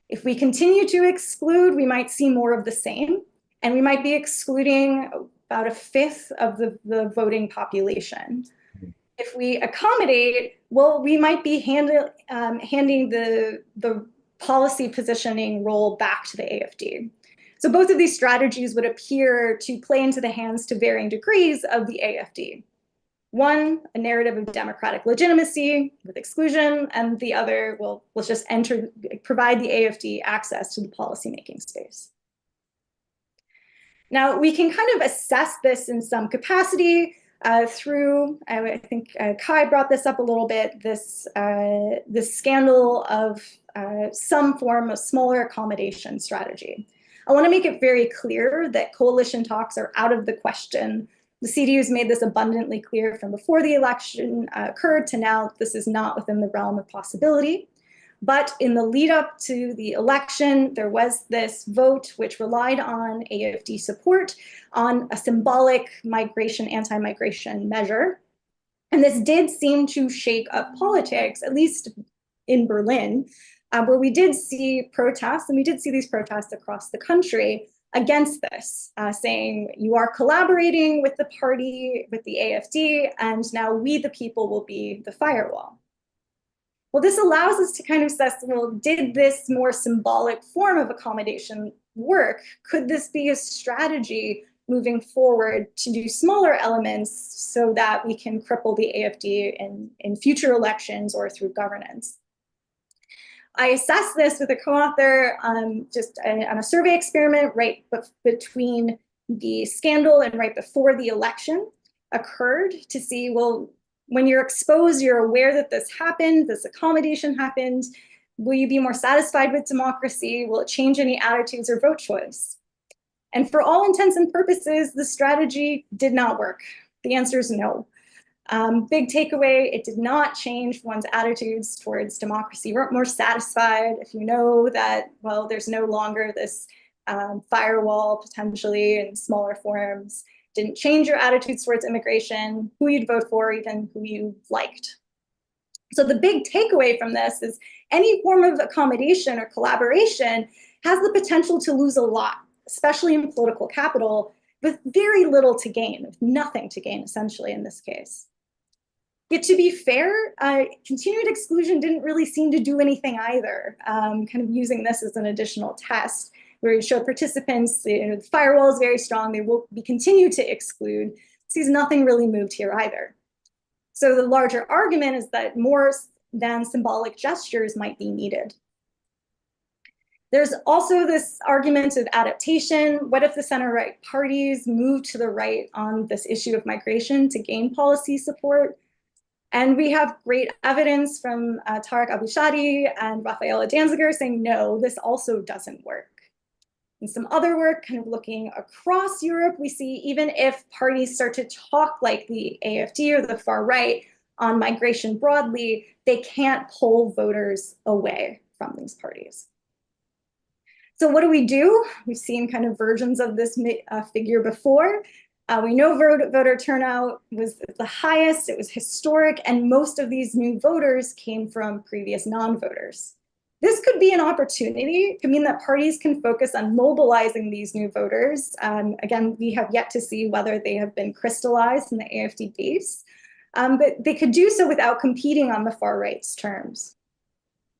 If we continue to exclude, we might see more of the same, and we might be excluding about a fifth of the voting population. If we accommodate, well, we might be handing the policy positioning role back to the AfD. So both of these strategies would appear to play into the hands to varying degrees of the AfD. One, a narrative of democratic legitimacy with exclusion, and the other, well, let's just provide the AfD access to the policymaking space. Now, we can kind of assess this in some capacity through, I think Kai brought this up a little bit, this scandal of some form of smaller accommodation strategy. I want to make it very clear that coalition talks are out of the question. The CDU's made this abundantly clear from before the election occurred to now. This is not within the realm of possibility. But in the lead up to the election, there was this vote which relied on AfD support on a symbolic migration, anti-migration measure. And this did seem to shake up politics, at least in Berlin, where we did see protests, and we did see these protests across the country against this, saying you are collaborating with the party, with the AfD, and now we, the people, will be the firewall. Well, this allows us to kind of assess, well, did this more symbolic form of accommodation work? Could this be a strategy moving forward to do smaller elements so that we can cripple the AFD in future elections or through governance? I assessed this with a co-author on a survey experiment right between the scandal and right before the election occurred to see, well, when you're exposed, you're aware that this happened, this accommodation happened. Will you be more satisfied with democracy? Will it change any attitudes or vote choice? And for all intents and purposes, the strategy did not work. The answer is no. Big takeaway, it did not change one's attitudes towards democracy. You weren't more satisfied if you know that, well, there's no longer this firewall potentially in smaller forms. Didn't change your attitudes towards immigration, who you'd vote for, even who you liked. So the big takeaway from this is any form of accommodation or collaboration has the potential to lose a lot, especially in political capital, with very little to gain, with nothing to gain, essentially, in this case. Yet to be fair, continued exclusion didn't really seem to do anything either, kind of using this as an additional test where you show participants, the firewall is very strong, they will be continued to exclude. Sees nothing really moved here either. So the larger argument is that more than symbolic gestures might be needed. There's also this argument of adaptation. What if the center-right parties move to the right on this issue of migration to gain policy support? And we have great evidence from Tarek Abushadi and Rafaela Danziger saying, no, this also doesn't work. In some other work, kind of looking across Europe, we see even if parties start to talk like the AFD or the far right on migration broadly, they can't pull voters away from these parties. So what do? We've seen kind of versions of this figure before. We know voter turnout was the highest, it was historic, and most of these new voters came from previous non-voters. This could be an opportunity. It could mean that parties can focus on mobilizing these new voters. Again, we have yet to see whether they have been crystallized in the AFD base, but they could do so without competing on the far right's terms.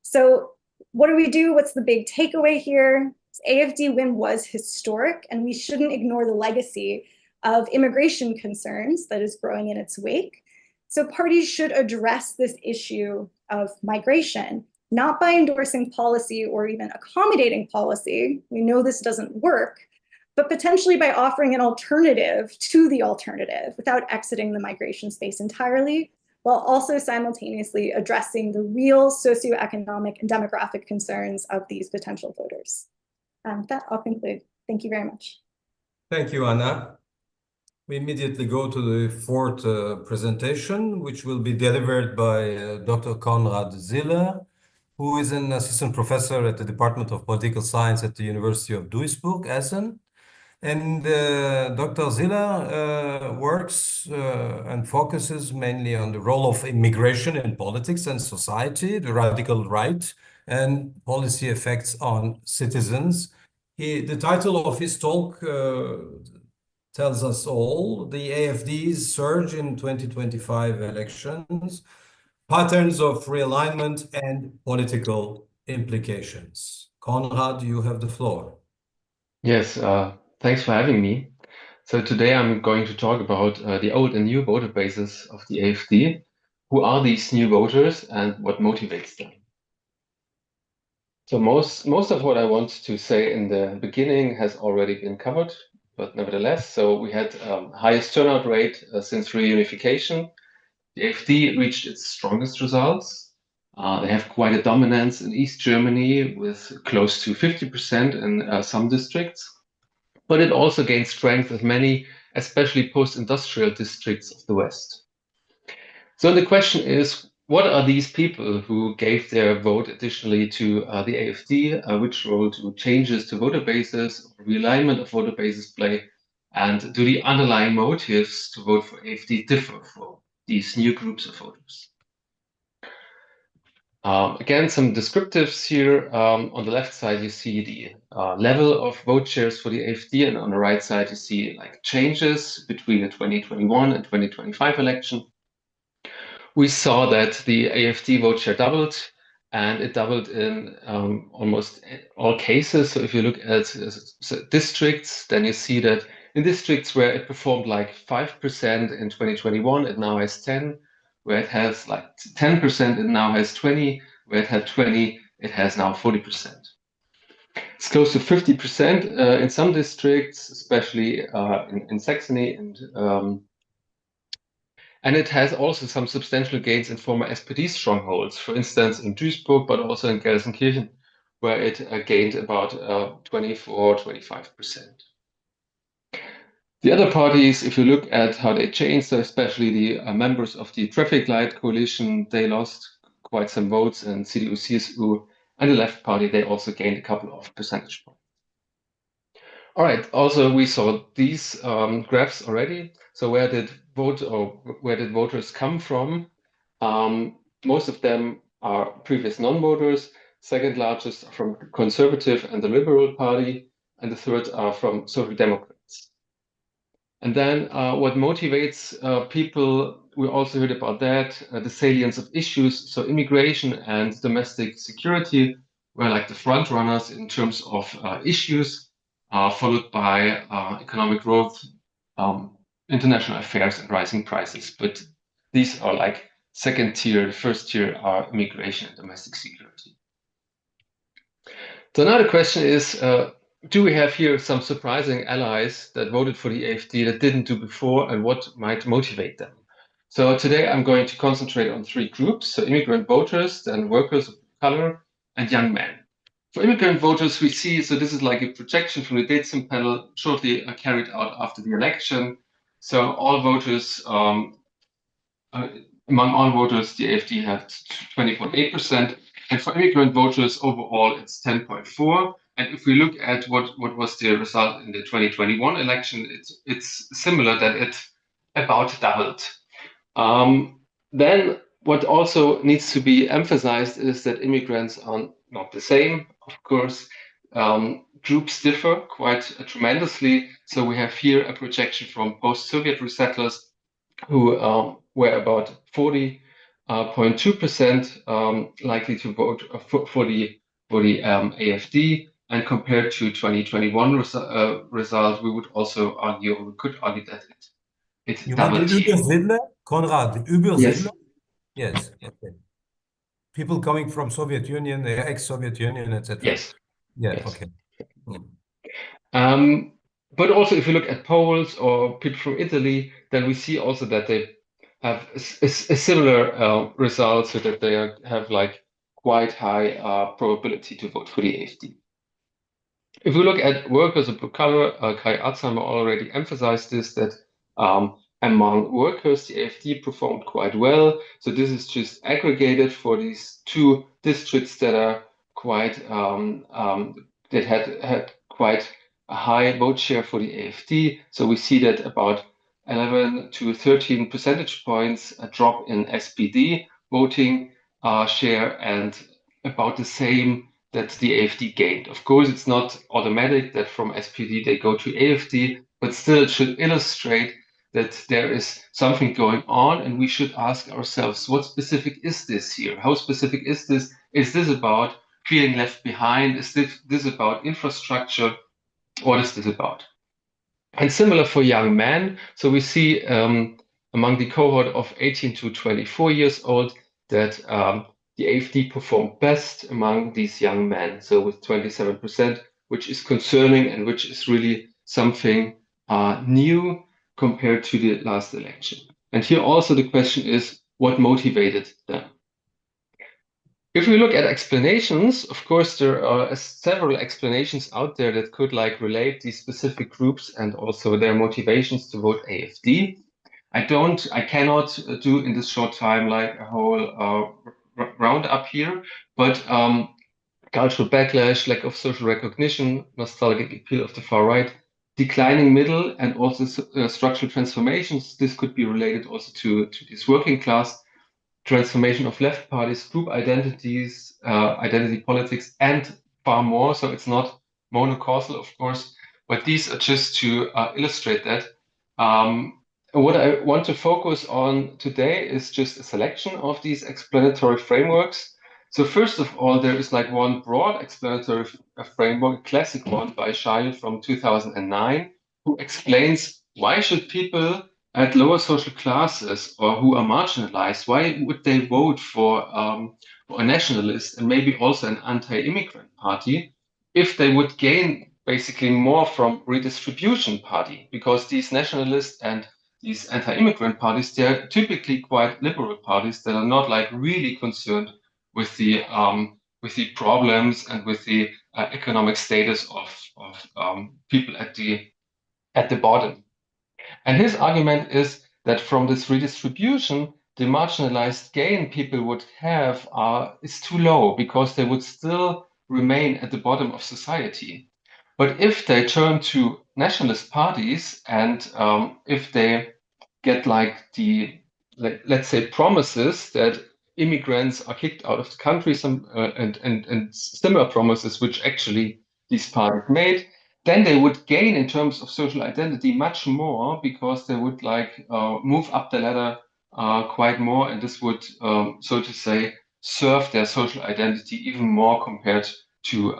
So what do? What's the big takeaway here? This AFD win was historic, and we shouldn't ignore the legacy of immigration concerns that is growing in its wake. So parties should address this issue of migration, not by endorsing policy or even accommodating policy. We know this doesn't work, but potentially by offering an alternative to the alternative without exiting the migration space entirely, while also simultaneously addressing the real socioeconomic and demographic concerns of these potential voters. With that, I'll conclude. Thank you very much. Thank you, Anna. We immediately go to the fourth presentation, which will be delivered by Dr. Konrad Ziller, who is an assistant professor at the Department of Political Science at the University of Duisburg, Essen. And Dr. Ziller works and focuses mainly on the role of immigration in politics and society, the radical right, and policy effects on citizens. The title of his talk tells us all: the AFD's surge in 2025 elections, patterns of realignment and political implications. Konrad, you have the floor. Yes, thanks for having me. So today I'm going to talk about the old and new voter bases of the AFD. Who are these new voters and what motivates them? So most of what I want to say in the beginning has already been covered, but nevertheless, so we had highest turnout rate since reunification. The AFD reached its strongest results. They have quite a dominance in East Germany with close to 50% in some districts, but it also gained strength in many, especially post-industrial districts of the West. So the question is, what are these people who gave their vote additionally to the AFD? Which role do changes to voter bases or realignment of voter bases play? And do the underlying motives to vote for AFD differ for these new groups of voters? Again, some descriptives here. On the left side, you see the level of vote shares for the AFD, and on the right side, you see like changes between the 2021 and 2025 election. we saw that the AfD vote share doubled, and it doubled in almost all cases. So if you look at districts, then you see that in districts where it performed like 5% in 2021, it now has 10. Where it has like 10%, it now has 20. Where it had 20, it has now 40%. It's close to 50% in some districts, especially in Saxony, and it has also some substantial gains in former SPD strongholds, for instance, in Duisburg, but also in Gelsenkirchen, where it gained about 24, 25%. The other parties, if you look at how they changed, so especially the members of the traffic light coalition, they lost quite some votes, and CDU, CSU, and the Left Party, they also gained a couple of percentage points. All right. Also, we saw these graphs already. So where did voters come from? Most of them are previous non-voters. Second largest are from Conservative and the Liberal Party, and the third are from Social Democrats. And then what motivates people, we also heard about that, the salience of issues. So immigration and domestic security were like the front runners in terms of issues, followed by economic growth, international affairs, and rising prices. But these are like second tier. The first tier are immigration and domestic security. So now the question is, do we have here some surprising allies that voted for the AfD that didn't do before, and what might motivate them? So today I'm going to concentrate on three groups, so immigrant voters, then workers of color, and young men. For immigrant voters, we see, so this is like a projection from the Datesim panel shortly carried out after the election. So all voters, among all voters, the AfD had 20.8%. And for immigrant voters overall, it's 10.4%. And if we look at what was the result in the 2021 election, it's similar that it about doubled. Then what also needs to be emphasized is that immigrants are not the same. Of course, groups differ quite tremendously. So we have here a projection from post-Soviet resettlers who were about 40.2% likely to vote for the AfD. And compared to 2021 result, we would also argue, or we could argue that it You mean the doubled here. Übersiedler? Konrad, the Yes. Übersiedler? Yes. Okay. People coming from Soviet Union, the ex-Soviet Union, etc. Yes. Yeah. Yes. Okay. But also, if you look at Poles or people from Italy, then we see also that they have a similar result, so that they have like quite high probability to vote for the AfD. If we look at workers of color, Kai Atzheimer already emphasized this, that among workers, the AfD performed quite well. So this is just aggregated for these two districts that are quite that had quite a high vote share for the AfD. So we see that about 11 to 13 percentage points a drop in SPD voting share, and about the same that the AfD gained. Of course, it's not automatic that from SPD they go to AfD, but still it should illustrate that there is something going on, and we should ask ourselves, what specific is this here? How specific is this? Is this about feeling left behind? Is this about infrastructure? What is this about? And similar for young men. So we see among the cohort of 18 to 24 years old that the AfD performed best among these young men. So with 27%, which is concerning and which is really something new compared to the last election. And here also the question is, what motivated them? If we look at explanations, of course, there are several explanations out there that could like relate these specific groups and also their motivations to vote AfD. I cannot do in this short time like a whole roundup here, but cultural backlash, lack of social recognition, nostalgic appeal of the far right, declining middle, and also structural transformations. This could be related also to this working class transformation of left parties, group identities, identity politics, and far more. So it's not monocausal, of course, but these are just to illustrate that. what I want to focus on today is just a selection of these explanatory frameworks. So first of all, there is like one broad explanatory framework, a classic one by Scheil from 2009, who explains why should people at lower social classes or who are marginalized, why would they vote for a nationalist and maybe also an anti-immigrant party if they would gain basically more from redistribution party, because these nationalists and these anti-immigrant parties, they're typically quite liberal parties that are not like really concerned with the problems and with the economic status of people at the bottom. And his argument is that from this redistribution, the marginalized gain people would have is too low because they would still remain at the bottom of society. But if they turn to nationalist parties and if they get like let's say promises that immigrants are kicked out of the country, and similar promises which actually these parties made, then they would gain in terms of social identity much more because they would like move up the ladder quite more, and this would so to say serve their social identity even more compared to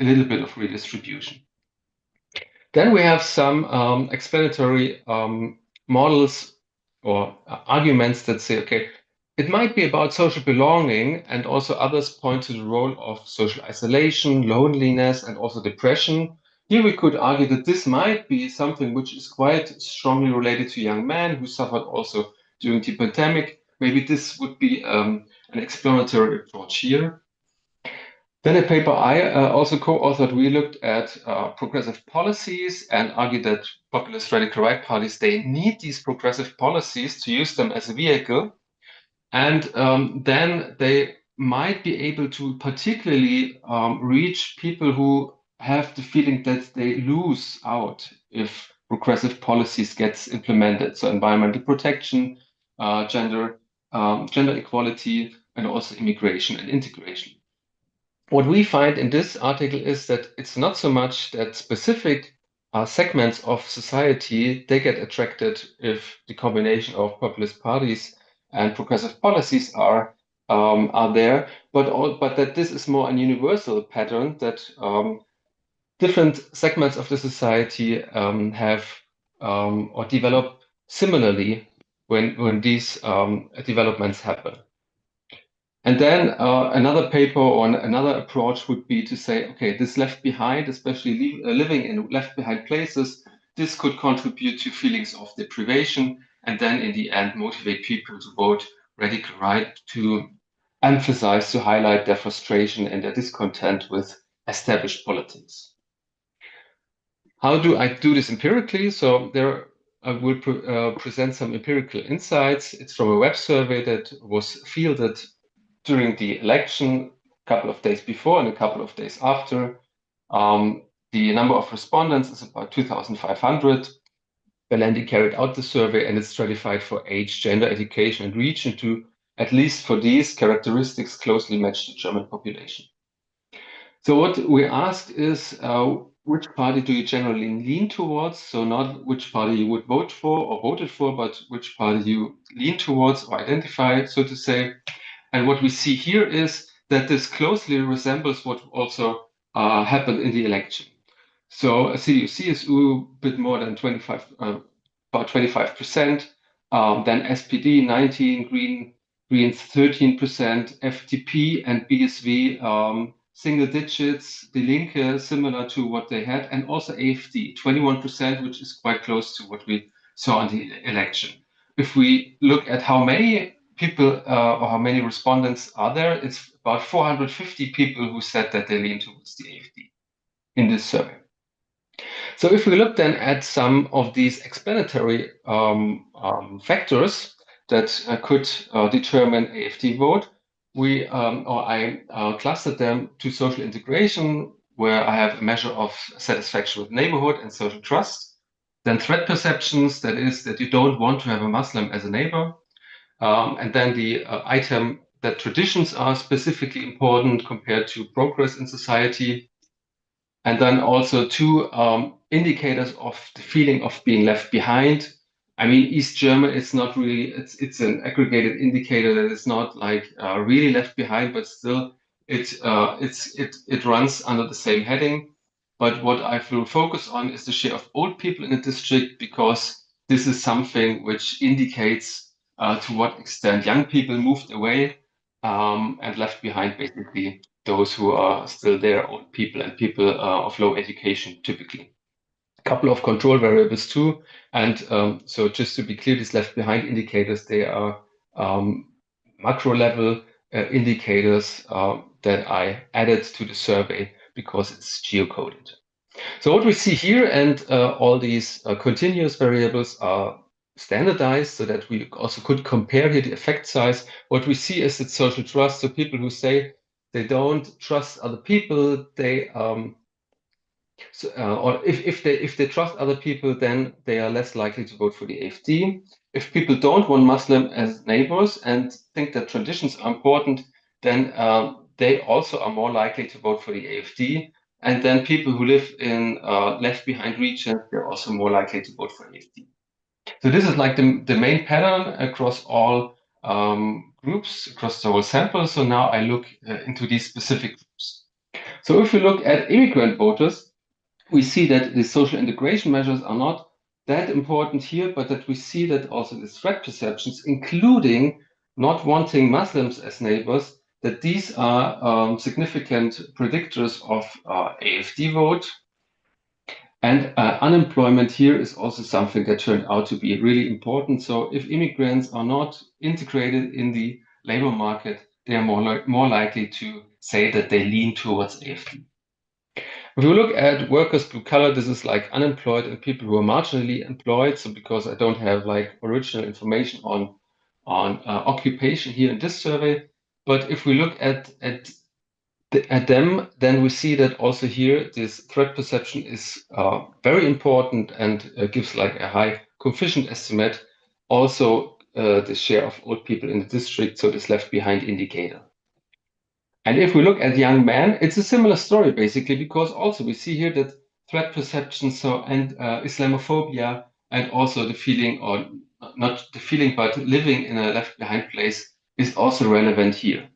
a little bit of redistribution. Then we have some explanatory models or arguments that say, okay, it might be about social belonging, and also others point to the role of social isolation, loneliness, and also depression. Here we could argue that this might be something which is quite strongly related to young men who suffered also during the pandemic. Maybe this would be an explanatory approach here. Then a paper I also co-authored, we looked at progressive policies and argued that populist radical right parties, they need these progressive policies to use them as a vehicle. And then they might be able to particularly reach people who have the feeling that they lose out if progressive policies gets implemented. So environmental protection, gender equality, and also immigration and integration. What we find in this article is that it's not so much that specific segments of society, they get attracted if the combination of populist parties and progressive policies are there, but that this is more a universal pattern that different segments of the society have or develop similarly when these developments happen. And then another paper or another approach would be to say, okay, this left behind, especially living in left behind places, this could contribute to feelings of deprivation, and then in the end motivate people to vote radical right, to emphasize, to highlight their frustration and their discontent with established politics. How do I do this empirically? So there I will present some empirical insights. It's from a web survey that was fielded during the election, a couple of days before and a couple of days after. The number of respondents is about 2,500. Bellendi carried out the survey, and it's stratified for age, gender, education, and region to, at least for these characteristics, closely match the German population. So what we asked is, which party do you generally lean towards? So not which party you would vote for or voted for, but which party you lean towards or identify, so to say. And what we see here is that this closely resembles what also happened in the election. So CSU a bit more than 25, about 25%, then SPD 19, Greens 13%, FDP and BSV single digits, Die Linke similar to what they had, and also AfD 21%, which is quite close to what we saw in the election. If we look at how many people or how many respondents are there, it's about 450 people who said that they lean towards the AfD in this survey. So if we look then at some of these explanatory factors that could determine AfD vote, I clustered them to social integration, where I have a measure of satisfaction with neighborhood and social trust. Then threat perceptions, that is that you don't want to have a Muslim as a neighbor. And then the item that traditions are specifically important compared to progress in society. And then also two indicators of the feeling of being left behind. I mean, East German, it's not really, it's an aggregated indicator that is not like really left behind, but still it runs under the same heading. But what I will focus on is the share of old people in the district, because this is something which indicates to what extent young people moved away and left behind basically those who are still there, old people and people of low education typically. A couple of control variables too. And so just to be clear, these left behind indicators, they are macro level indicators that I added to the survey because it's geocoded. So what we see here, and all these continuous variables are standardized so that we also could compare here the effect size. What we see is that social trust, so people who say they don't trust other people, they or if they trust other people, then they are less likely to vote for the AfD. If people don't want Muslim as neighbors and think that traditions are important, then they also are more likely to vote for the AfD. And then people who live in left behind regions, they're also more likely to vote for AfD. So this is like the main pattern across all groups, across the whole sample. So now I look into these specific groups. So if you look at immigrant voters, we see that the social integration measures are not that important here, but that we see that also the threat perceptions, including not wanting Muslims as neighbors, that these are significant predictors of AfD vote. And unemployment here is also something that turned out to be really important. So if immigrants are not integrated in the labor market, they are more likely to say that they lean towards AfD. If we look at workers blue collar, this is like unemployed and people who are marginally employed. So because I don't have like original information on occupation here in this survey, but if we look at them, then we see that also here this threat perception is very important and gives like a high coefficient estimate. Also, the share of old people in the district, so this left behind indicator. And if we look at young men, it's a similar story basically, because also we see here that threat perception, so and Islamophobia, and also the feeling, or not the feeling, but living in a left behind place is also relevant here.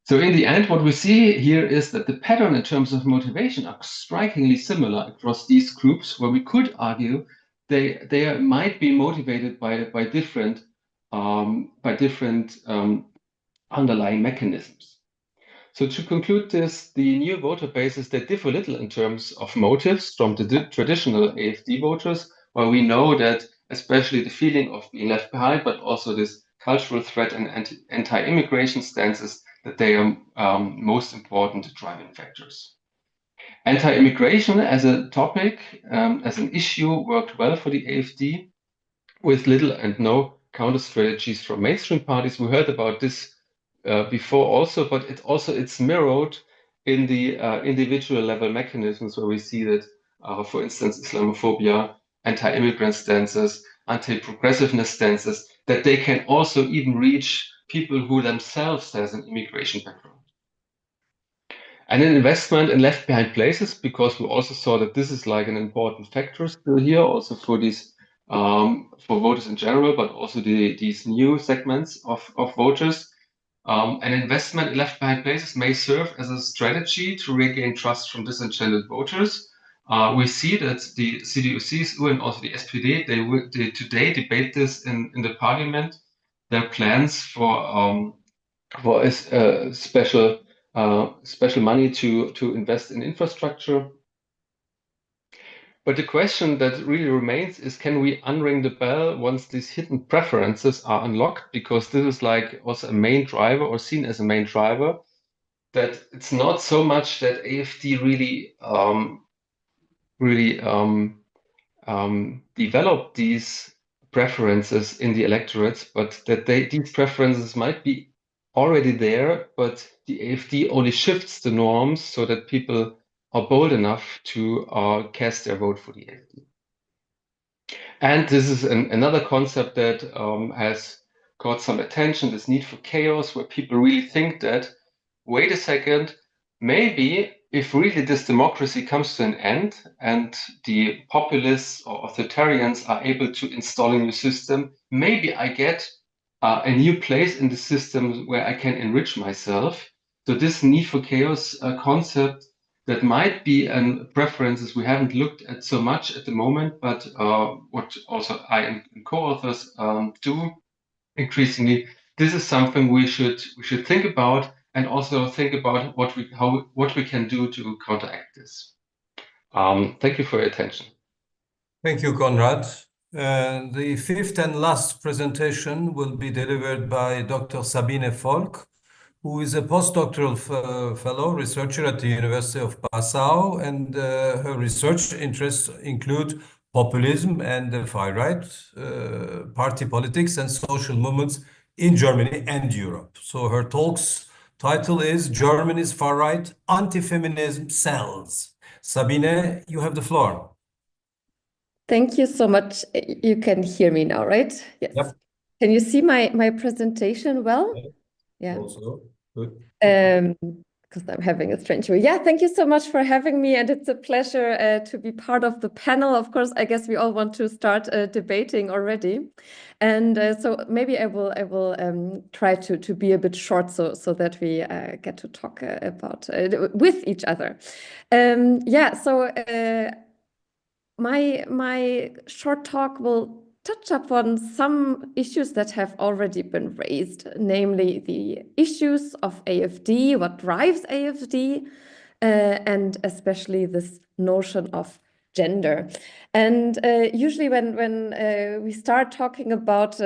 So in the end, what we see here is that the pattern in terms of motivation are strikingly similar across these groups, where we could argue they might be motivated by different underlying mechanisms. So to conclude this, the new voter bases, they differ little in terms of motives from the traditional AfD voters, where we know that especially the feeling of being left behind, but also this cultural threat and anti-immigration stances, that they are most important driving factors. Anti-immigration as a topic, as an issue, worked well for the AfD with little and no counter strategies from mainstream parties. We heard about this before also, but it's mirrored in the individual level mechanisms, where we see that, for instance, Islamophobia, anti-immigrant stances, anti-progressiveness stances, that they can also even reach people who themselves has an immigration background. And an investment in left behind places, because we also saw that this is like an important factor still here, also for these for voters in general, but also these new segments of voters. An investment in left behind places may serve as a strategy to regain trust from disenchanted voters. We see that the CDU, CSU, and also the SPD, they today debate this in the parliament. Their plans for a special money to invest in infrastructure. But the question that really remains is, can we unring the bell once these hidden preferences are unlocked? Because this is like also a main driver, or seen as a main driver, that it's not so much that AfD really developed these preferences in the electorates, but that these preferences might be already there, but the AfD only shifts the norms so that people are bold enough to cast their vote for the AfD. And this is another concept that has got some attention, this need for chaos, where people really think that, wait a second, maybe if really this democracy comes to an end and the populists or authoritarians are able to install a new system, maybe I get a new place in the system where I can enrich myself. So this need for chaos concept that might be preferences we haven't looked at so much at the moment, but what also I and co-authors do increasingly, this is something we should think about, and also think about what we can do to counteract this. Thank you for your attention. Thank you, Konrad. The fifth and last presentation will be delivered by Dr. Sabine Volk, who is a postdoctoral fellow researcher at the University of Passau, and her research interests include populism and the far right, party politics and social movements in Germany and Europe. So her talk's title is Germany's Far Right Anti-Feminism Sells. Sabine, you have the floor. Thank you so much. You can hear me now, right? Yes. Yep. Can you see my presentation well? Yeah. Also, good. Because I'm having a strange way. Yeah, thank you so much for having me, and it's a pleasure to be part of the panel. Of course, I guess we all want to start debating already, and so maybe I will try to be a bit short so that we get to talk about with each other. Yeah. So. My short talk will touch upon some issues that have already been raised, namely the issues of AfD, what drives AfD, and especially this notion of gender. And usually when we start talking about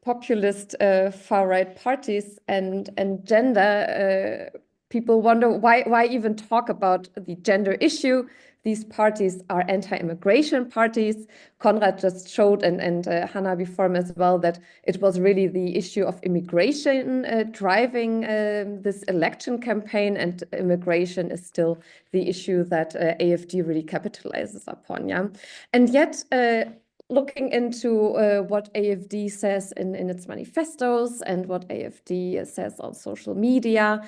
populist far-right parties and gender, people wonder why even talk about the gender issue. These parties are anti-immigration parties. Konrad just showed, and Hannah before him as well, that it was really the issue of immigration driving this election campaign, and immigration is still the issue that AfD really capitalizes upon. Yeah, and yet looking into what AfD says in its manifestos and what AfD says on social media,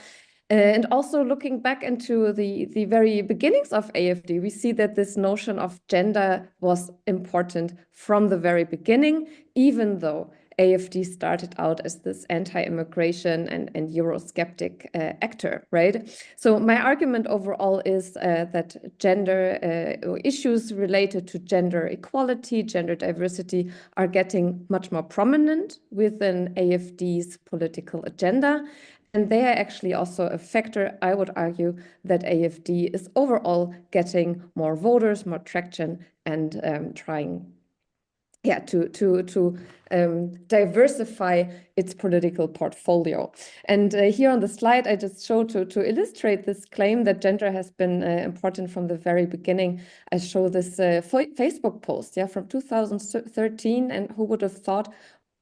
and also looking back into the very beginnings of AfD, we see that this notion of gender was important from the very beginning, even though AfD started out as this anti-immigration and Eurosceptic actor, right? So my argument overall is that gender issues related to gender equality, gender diversity are getting much more prominent within AfD's political agenda. And they are actually also a factor, I would argue, that AfD is overall getting more voters, more traction, and trying to diversify its political portfolio. And here on the slide, I just show to illustrate this claim that gender has been important from the very beginning. I show this Facebook post from 2013, and who would have thought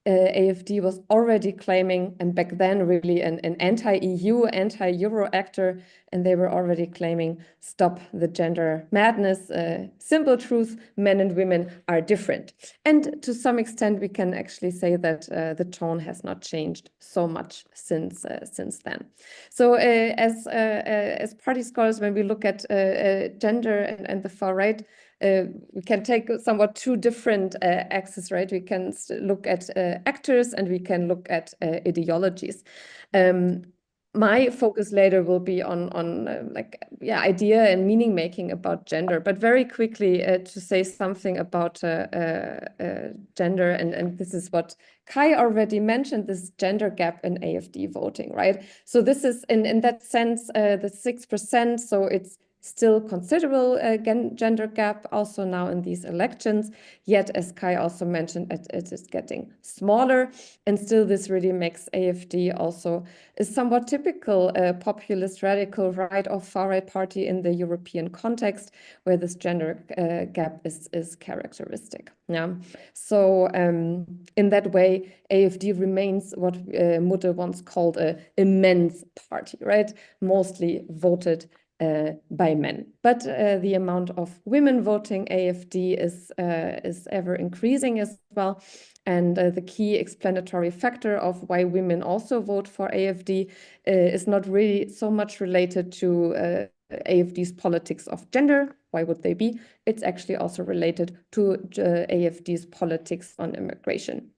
AfD was already claiming, and back then really an anti-EU, anti-Euro actor, and they were already claiming, stop the gender madness, simple truth, men and women are different. And to some extent, we can actually say that the tone has not changed so much since then. So as party scholars, when we look at gender and the far right, we can take somewhat two different axes, right? We can look at actors and we can look at ideologies. My focus later will be on idea and meaning making about gender, but very quickly to say something about gender, and this is what Kai already mentioned, this gender gap in AfD voting, right? So this is in that sense the 6%, so it's still considerable gender gap also now in these elections, yet as Kai also mentioned, it is getting smaller, and still this really makes AfD also a somewhat typical populist radical right or far right party in the European context, where this gender gap is characteristic. Yeah, so in that way, AfD remains what Mutter once called a men's party, right? Mostly voted by men, but the amount of women voting AfD is ever increasing as well. And the key explanatory factor of why women also vote for AfD is not really so much related to AFD's politics of gender. Why would they be? It's actually also related to AFD's politics on immigration.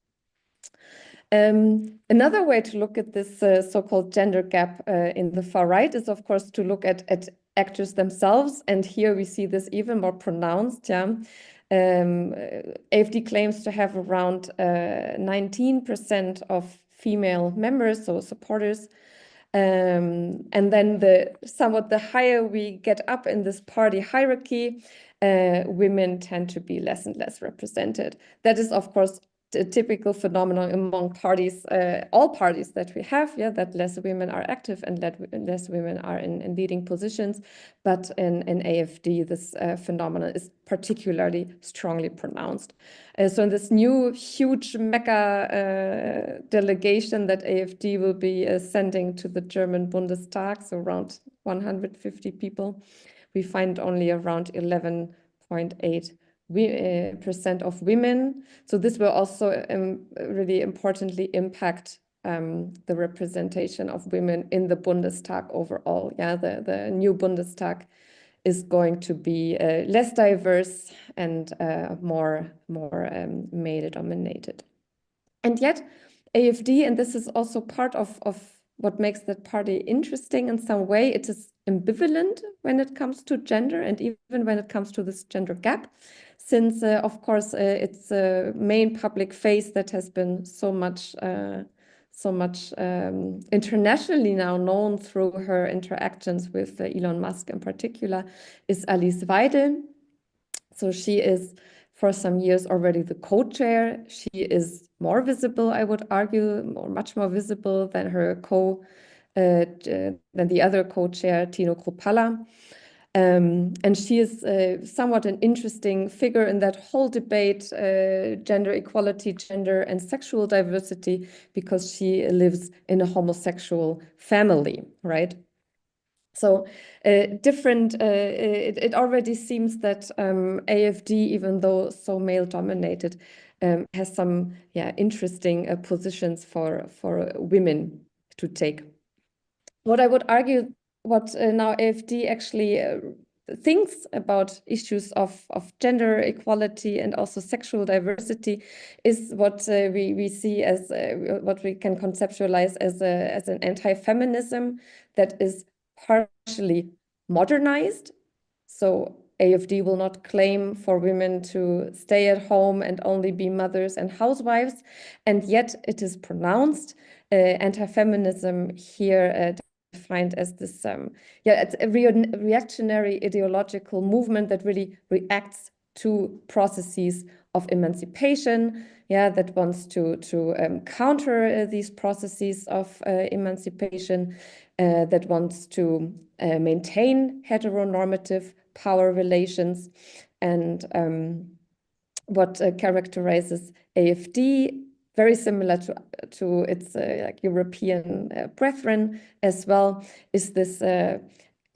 Another way to look at this so-called gender gap in the far right is, of course, to look at actors themselves. And here we see this even more pronounced. Yeah. AFD claims to have around 19% of female members, so supporters. And then somewhat the higher we get up in this party hierarchy, women tend to be less and less represented. That is, of course, a typical phenomenon among parties, all parties that we have, yeah, that less women are active and less women are in leading positions. But in AFD, this phenomenon is particularly strongly pronounced. So in this new huge mega delegation that AFD will be sending to the German Bundestag, so around 150 people, we find only around 11.8% of women. So this will also really importantly impact the representation of women in the Bundestag overall. Yeah, the new Bundestag is going to be less diverse and more male dominated. And yet AFD, and this is also part of what makes that party interesting in some way, it is ambivalent when it comes to gender and even when it comes to this gender gap, since of course it's a main public face that has been so much internationally now known through her interactions with Elon Musk in particular, is Alice Weidel. So she is for some years already the co-chair. She is more visible, I would argue, or much more visible than her than the other co-chair, Tino Kruppalla. And she is somewhat an interesting figure in that whole debate, gender equality, gender and sexual diversity, because she lives in a homosexual family, right? So it already seems that AFD, even though so male dominated, has some interesting positions for women to take. What I would argue, what now AFD actually thinks about issues of gender equality and also sexual diversity is what we see as what we can conceptualize as an anti-feminism that is partially modernized. So AFD will not claim for women to stay at home and only be mothers and housewives, and yet it is pronounced. Anti-feminism here defined as this, it's a reactionary ideological movement that really reacts to processes of emancipation, that wants to counter these processes of emancipation, that wants to maintain heteronormative power relations. And what characterizes AFD, very similar to its like European brethren as well, is this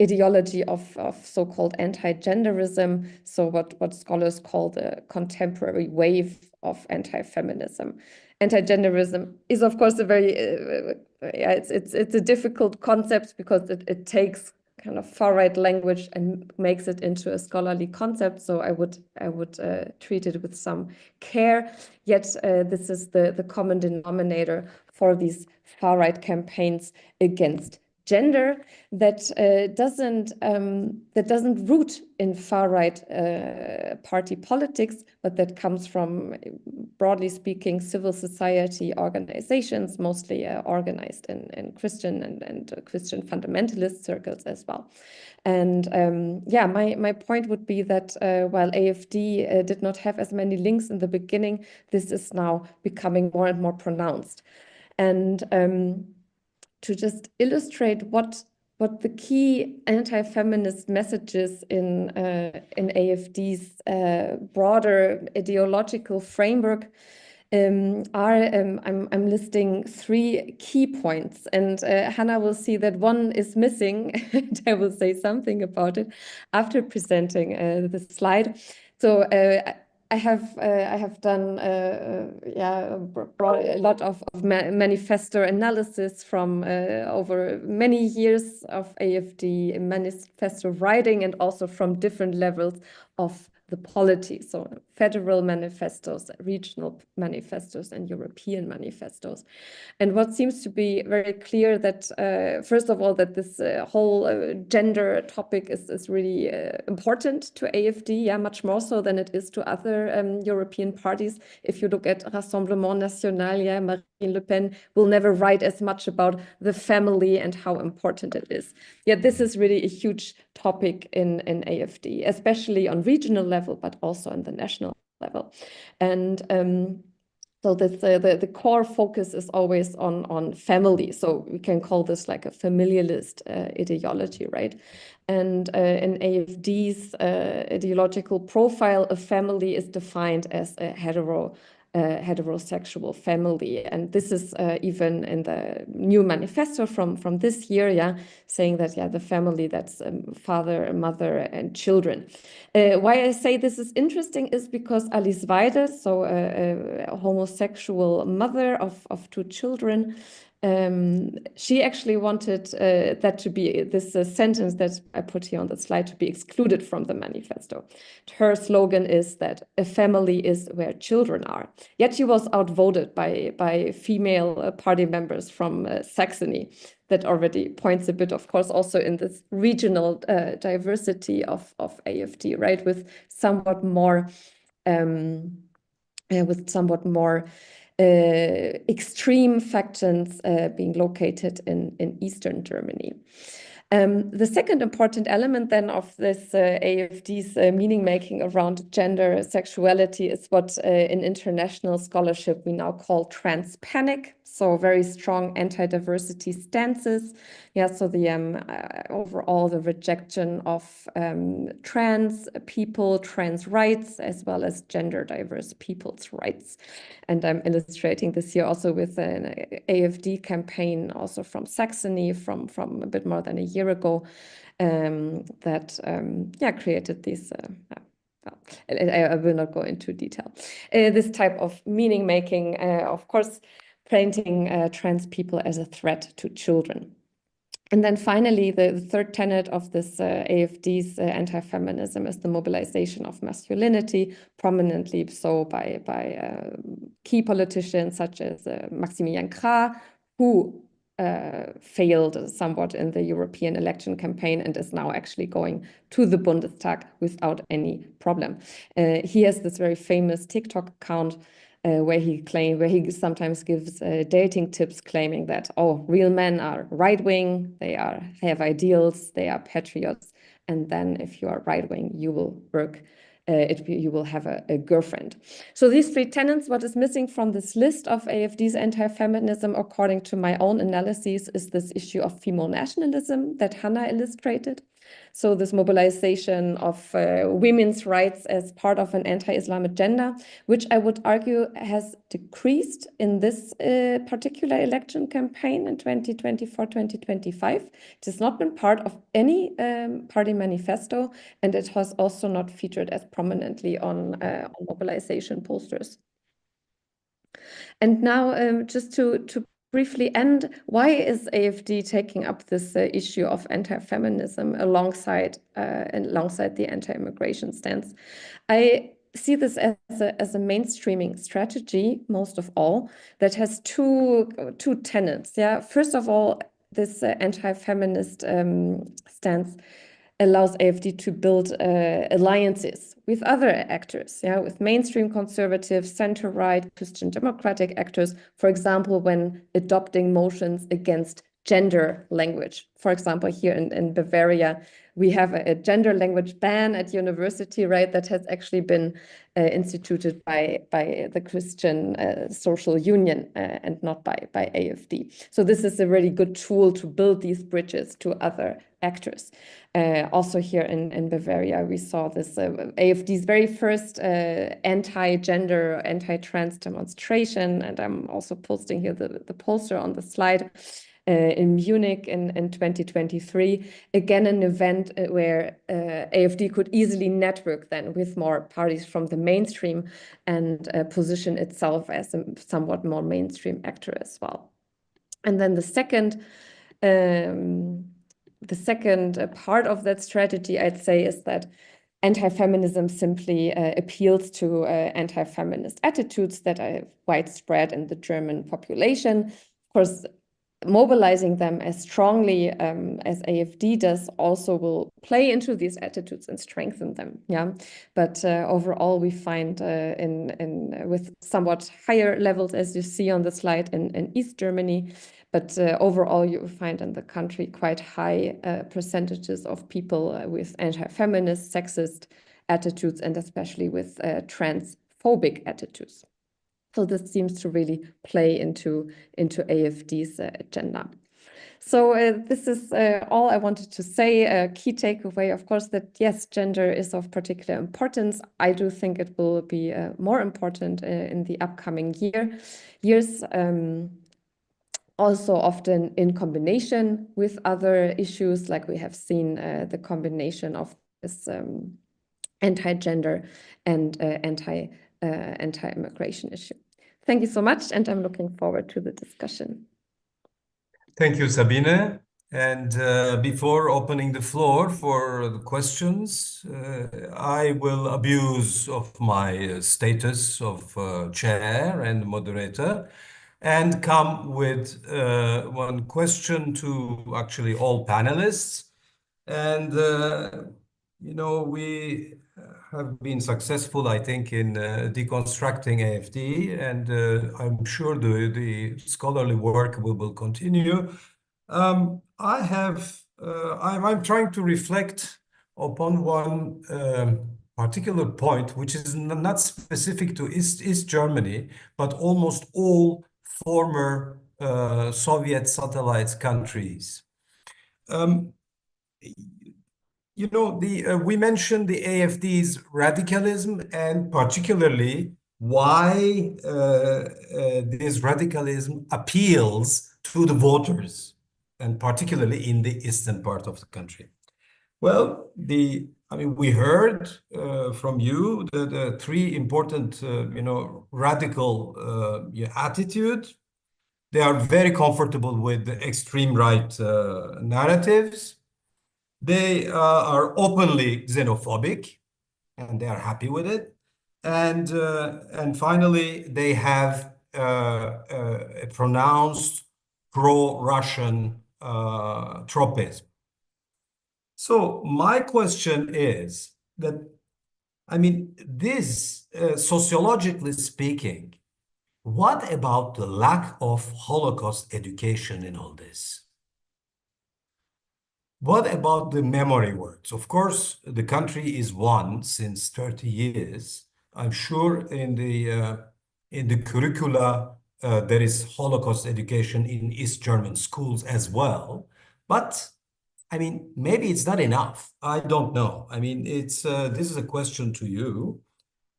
ideology of so-called anti-genderism, so what scholars call the contemporary wave of anti-feminism. Anti-genderism is, of course, a very it's a difficult concept because it takes kind of far-right language and makes it into a scholarly concept. So I would treat it with some care. Yet this is the common denominator for these far-right campaigns against gender that doesn't root in far-right party politics, but that comes from, broadly speaking, civil society organizations, mostly organized in Christian and Christian fundamentalist circles as well. And my point would be that while AFD did not have as many links in the beginning, this is now becoming more and more pronounced. And to just illustrate what the key anti-feminist messages in AFD's broader ideological framework are, I'm listing 3 key points, and Hannah will see that one is missing, and I will say something about it after presenting the slide. So I have done brought a lot of manifesto analysis from over many years of AFD manifesto writing, and also from different levels of the polity. So federal manifestos, regional manifestos, and European manifestos. And what seems to be very clear that, first of all, that this whole gender topic is really important to AFD, yeah, much more so than it is to other European parties. If you look at Rassemblement National, yeah, Marine Le Pen will never write as much about the family and how important it is. Yet this is really a huge topic in AFD, especially on regional level, but also on the national level. And so the core focus is always on family. So we can call this like a familialist ideology, right? And in AFD's ideological profile, a family is defined as a heterosexual family. And this is even in the new manifesto from this year, yeah, saying that, yeah, the family, that's father, mother, and children. Why I say this is interesting is because Alice Weidel, so a homosexual mother of two children, she actually wanted that to be this sentence that I put here on the slide to be excluded from the manifesto. Her slogan is that a family is where children are. Yet she was outvoted by female party members from Saxony. That already points a bit, of course, also in this regional diversity of AFD, right? With somewhat more extreme factions being located in Eastern Germany. The second important element then of this AFD's meaning making around gender sexuality is what in international scholarship we now call trans panic. So very strong anti-diversity stances. Yeah, so the overall the rejection of trans people, trans rights, as well as gender diverse people's rights. And I'm illustrating this here also with an AFD campaign also from Saxony from a bit more than a year ago that created these I will not go into detail. This type of meaning making, of course, painting trans people as a threat to children. And then finally, the third tenet of this AFD's anti-feminism is the mobilization of masculinity, prominently so by key politicians such as Maximilian Krah, who failed somewhat in the European election campaign and is now actually going to the Bundestag without any problem. He has this very famous TikTok account where he sometimes gives dating tips, claiming that, oh, real men are right-wing, they have ideals, they are patriots, and then if you are right-wing, you will work. You will have a girlfriend. So these three tenets, what is missing from this list of AFD's anti-feminism, according to my own analyses, is this issue of female nationalism that Hannah illustrated. So this mobilization of women's rights as part of an anti-Islam agenda, which I would argue has decreased in this particular election campaign in 2024-2025. It has not been part of any party manifesto, and it has also not featured as prominently on mobilization posters. And now just to briefly end, why is AFD taking up this issue of anti-feminism alongside the anti-immigration stance? I see this as a mainstreaming strategy, most of all, that has two tenets. Yeah, first of all, this anti-feminist stance allows AFD to build alliances with other actors, yeah, with mainstream conservative, center-right, Christian democratic actors, for example, when adopting motions against gender language. For example, here in Bavaria, we have a gender language ban at university, right, that has actually been instituted by the Christian Social Union and not by AFD. So this is a really good tool to build these bridges to other actors. Also here in Bavaria, we saw this AFD's very first anti-gender, anti-trans demonstration, and I'm also posting here the poster on the slide. in Munich in 2023. Again, an event where AfD could easily network then with more parties from the mainstream and position itself as a somewhat more mainstream actor as well. And then the second part of that strategy, I'd say, is that anti-feminism simply appeals to anti-feminist attitudes that are widespread in the German population. Of course, mobilizing them as strongly as AfD does also will play into these attitudes and strengthen them. Yeah, but overall, we find with somewhat higher levels, as you see on the slide, in East Germany. But overall, you find in the country quite high percentages of people with anti-feminist, sexist attitudes, and especially with transphobic attitudes. So this seems to really play into AfD's agenda. So this is all I wanted to say. A key takeaway, of course, that yes, gender is of particular importance. I do think it will be more important in the upcoming years. Also often in combination with other issues, like we have seen the combination of this anti-gender and anti-immigration issue. Thank you so much, and I'm looking forward to the discussion. Thank you, Sabine. And before opening the floor for the questions, I will abuse of my status of chair and moderator and come with one question to actually all panelists. And, you know, we have been successful, I think, in deconstructing AfD, and I'm sure the scholarly work will continue. I'm trying to reflect upon one particular point, which is not specific to East Germany, but almost all former Soviet satellite countries. You know, we mentioned the AfD's radicalism, and particularly why this radicalism appeals to the voters, and particularly in the eastern part of the country. Well, I mean, we heard from you the three important, you know, radical attitude. They are very comfortable with the extreme right narratives. They are openly xenophobic, and they are happy with it. And finally, they have a pronounced pro-Russian tropism. So my question is that, I mean, this, sociologically speaking, what about the lack of Holocaust education in all this? What about the memory works? Of course, the country is one since 30 years. I'm sure in the curricula there is Holocaust education in East German schools as well. But I mean, maybe it's not enough. I don't know. I mean, this is a question to you.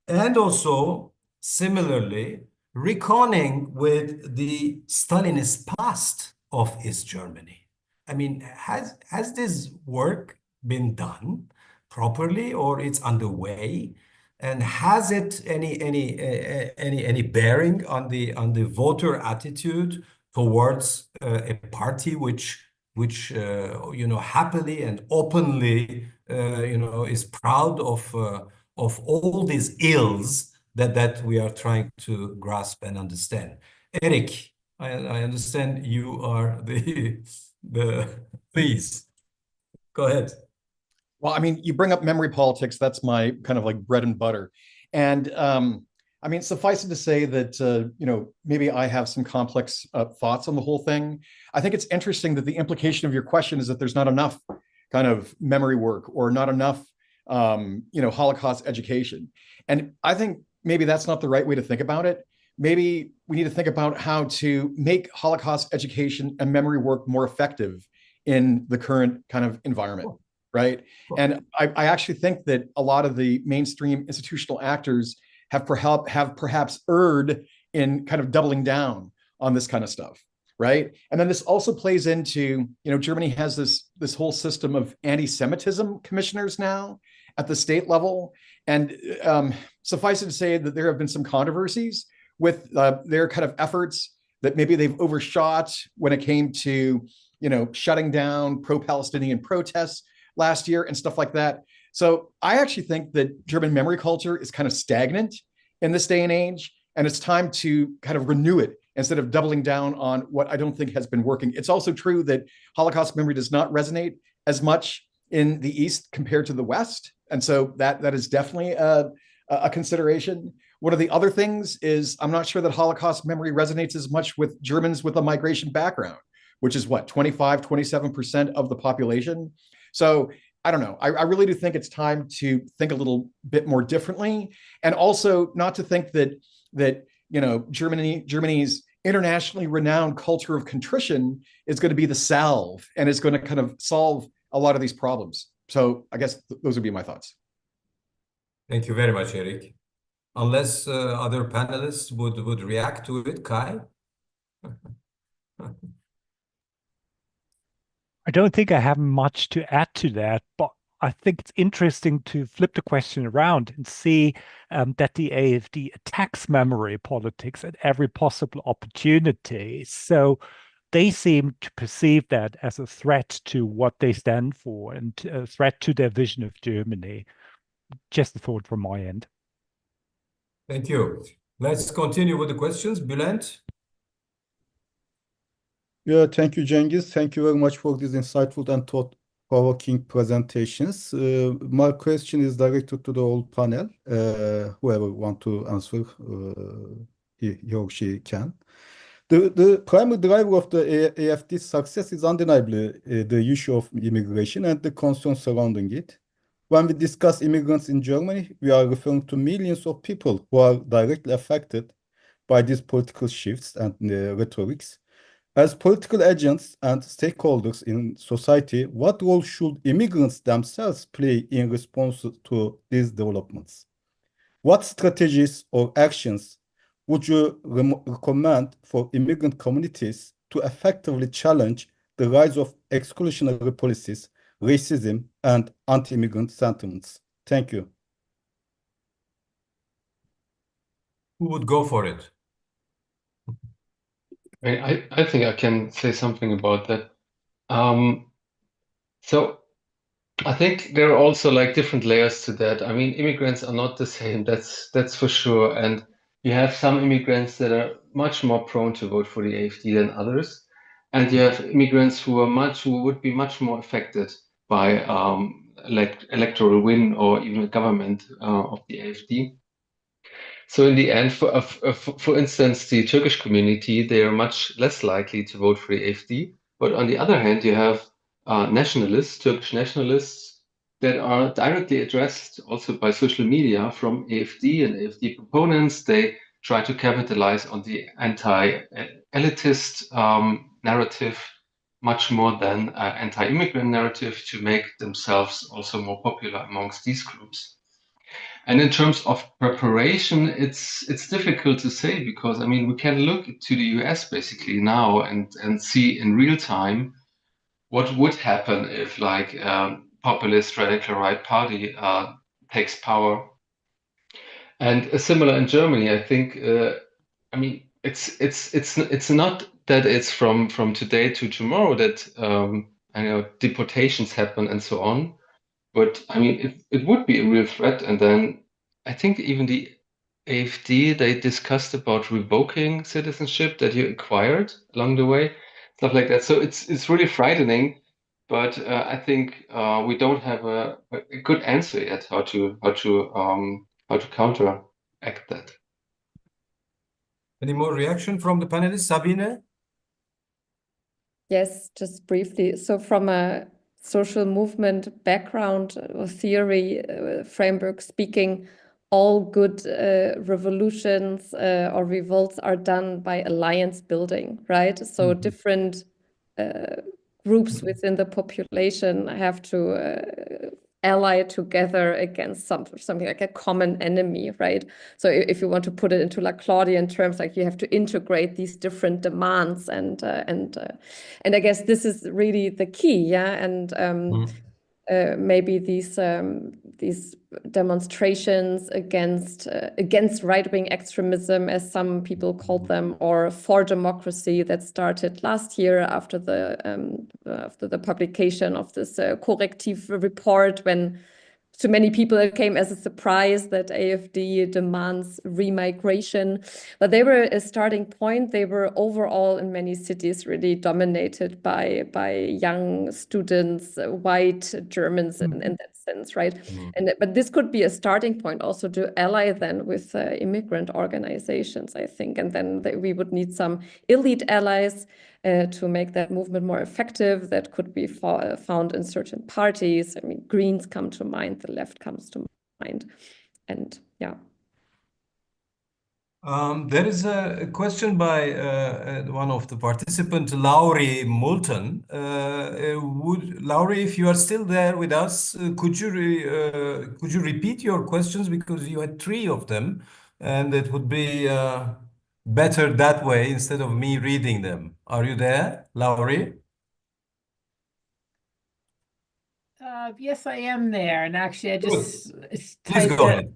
And also, similarly, reckoning with the Stalinist past of East Germany. I mean, has this work been done properly, or it's underway? And has it any bearing on the voter attitude towards a party which you know, happily and openly you know, is proud of all these ills that we are trying to grasp and understand? Eric, I understand you are the please go ahead. Well, I mean, you bring up memory politics. That's my kind of like bread and butter. And I mean, suffice it to say that, you know, maybe I have some complex thoughts on the whole thing. I think it's interesting that the implication of your question is that there's not enough kind of memory work or not enough, you know, Holocaust education. And I think maybe that's not the right way to think about it. Maybe we need to think about how to make Holocaust education and memory work more effective in the current kind of environment. Cool. Right. Cool. And I actually think that a lot of the mainstream institutional actors have perhaps erred in kind of doubling down on this kind of stuff. right? And then this also plays into, Germany has this whole system of anti-Semitism commissioners now at the state level. And suffice it to say that there have been some controversies with their kind of efforts that maybe they've overshot when it came to, shutting down pro-Palestinian protests last year and stuff like that. So I actually think that German memory culture is kind of stagnant in this day and age, and it's time to kind of renew it instead of doubling down on what I don't think has been working. It's also true that Holocaust memory does not resonate as much in the East compared to the West. And so that is definitely a consideration. One of the other things is I'm not sure that Holocaust memory resonates as much with Germans with a migration background, which is what, 25, 27% of the population. So I don't know. I really do think it's time to think a little bit more differently, and also not to think that Germany's internationally renowned culture of contrition is going to be the salve and is going to kind of solve a lot of these problems. So I guess those would be my thoughts. Thank you very much, Eric. Unless other panelists would react to it, Kai? I don't think I have much to add to that, but I think it's interesting to flip the question around and see that the AfD attacks memory politics at every possible opportunity. So they seem to perceive that as a threat to what they stand for and a threat to their vision of Germany. Just a thought from my end. Thank you. Let's continue with the questions. Bülent? Yeah, thank you, Cengiz. Thank you very much for these insightful and thought-provoking presentations. My question is directed to the whole panel. Whoever want to answer, he or she can. The primary driver of the AfD's success is undeniably the issue of immigration and the concerns surrounding it. When we discuss immigrants in Germany, we are referring to millions of people who are directly affected by these political shifts and rhetorics. As political agents and stakeholders in society, what role should immigrants themselves play in response to these developments? What strategies or actions would you recommend for immigrant communities to effectively challenge the rise of exclusionary policies, racism, and anti-immigrant sentiments? Thank you. Who would go for it? I think I can say something about that. So I think there are also like different layers to that. I mean, immigrants are not the same, that's for sure. And you have some immigrants that are much more prone to vote for the AfD than others. And you have immigrants who would be much more affected by electoral win or even a government of the AfD. So in the end, for instance, the Turkish community, they are much less likely to vote for the AfD. But on the other hand, you have nationalists, Turkish nationalists, that are directly addressed also by social media from AfD and AfD proponents. They try to capitalize on the anti-elitist narrative much more than anti-immigrant narrative to make themselves also more popular amongst these groups. And in terms of preparation, it's difficult to say because I mean we can look to the US basically now and see in real time what would happen if like populist radical right party takes power. And similar in Germany, I think. I mean, it's not that it's from today to tomorrow that I know deportations happen and so on. But I mean, it would be a real threat. And then I think even the AfD, they discussed about revoking citizenship that you acquired along the way, stuff like that. So it's really frightening. But I think we don't have a good answer yet how to counteract that. Any more reaction from the panelists? Sabine? Yes, just briefly. So from a social movement background or theory framework speaking, all good revolutions or revolts are done by alliance building, right? So different groups within the population have to ally together against something like a common enemy, right? So if you want to put it into like Claudian terms, like you have to integrate these different demands, and I guess this is really the key, yeah. And maybe these demonstrations against right-wing extremism, as some people called them, or for democracy, that started last year after the publication of this corrective report, when to many people it came as a surprise that AfD demands remigration. But they were a starting point. They were overall in many cities really dominated by young students, white Germans in that sense, right? But this could be a starting point also to ally then with immigrant organizations, I think. And then we would need some elite allies to make that movement more effective. That could be found in certain parties. I mean, Greens come to mind, the left comes to mind. And yeah. There is a question by one of the participants, Laurie Moulton. Laurie, if you are still there with us, could you repeat your questions, because you had three of them, and it would be better that way instead of me reading them. Are you there, Laurie? Yes, I am there. And actually, I just Please typed go ahead.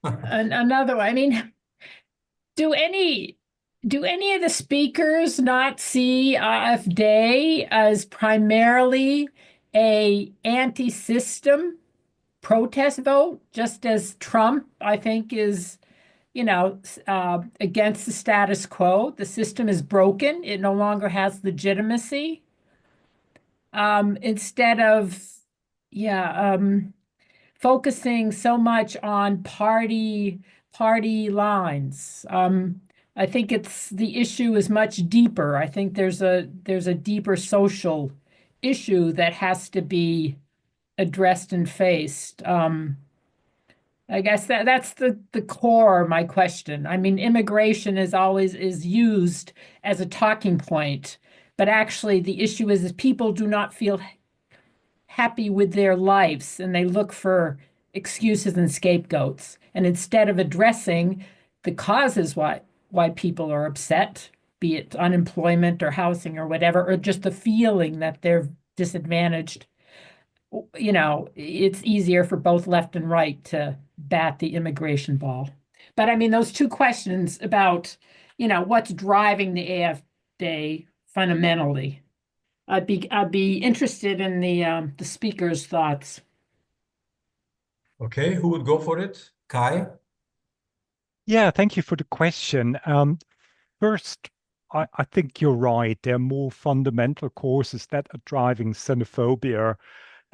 another one. I mean, do any of the speakers not see AfD as primarily a anti-system protest vote, just as Trump, I think, is, against the status quo? The system is broken. It no longer has legitimacy. Instead of, focusing so much on party lines. I think the issue is much deeper. I think there's a deeper social issue that has to be addressed and faced. I guess that's the core of my question. I mean, immigration is used as a talking point, but actually the issue is people do not feel happy with their lives, and they look for excuses and scapegoats. And instead of addressing the causes why people are upset, be it unemployment or housing or whatever, or just the feeling that they're disadvantaged, it's easier for both left and right to bat the immigration ball. But I mean, those two questions about, what's driving the AfD fundamentally, I'd be interested in the speaker's thoughts. Okay, who would go for it? Kai? Yeah, thank you for the question. First, I think you're right. There are more fundamental causes that are driving xenophobia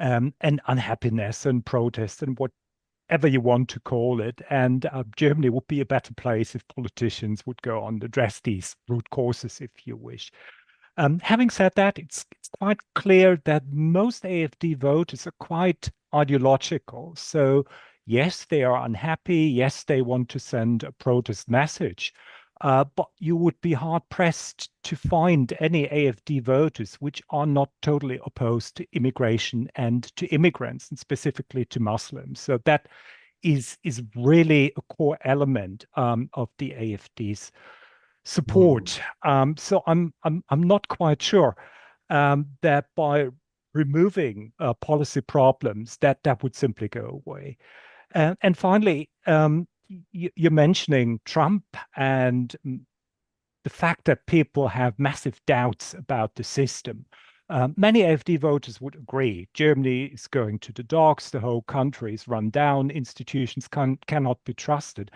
and unhappiness and protest and whatever you want to call it. And Germany would be a better place if politicians would go on to address these root causes, if you wish. Having said that, it's quite clear that most AfD voters are quite ideological. So yes, they are unhappy. Yes, they want to send a protest message. But you would be hard-pressed to find any AfD voters which are not totally opposed to immigration and to immigrants, and specifically to Muslims. So that is really a core element of the AfD's support. So I'm not quite sure that by removing policy problems that would simply go away. And finally, you're mentioning Trump and the fact that people have massive doubts about the system. Many AfD voters would agree. Germany is going to the dogs. The whole country is run down. Institutions cannot be trusted.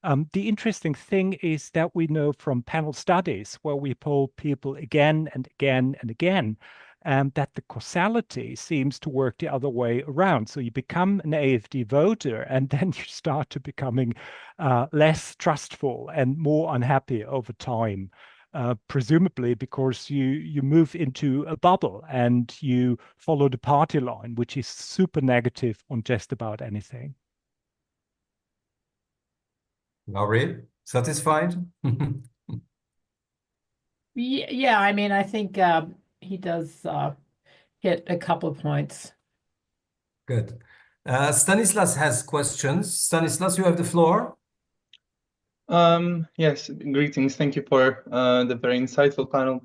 The interesting thing is that we know from panel studies where we poll people again and again and again, that the causality seems to work the other way around. So you become an AfD voter, and then you start to becoming less trustful and more unhappy over time. Presumably because you move into a bubble and you follow the party line, which is super negative on just about anything. Laurie, satisfied? Yeah, I mean, I think he does hit a couple of points. Good. Stanislas has questions. Stanislas, you have the floor. Yes, greetings. Thank you for the very insightful panel.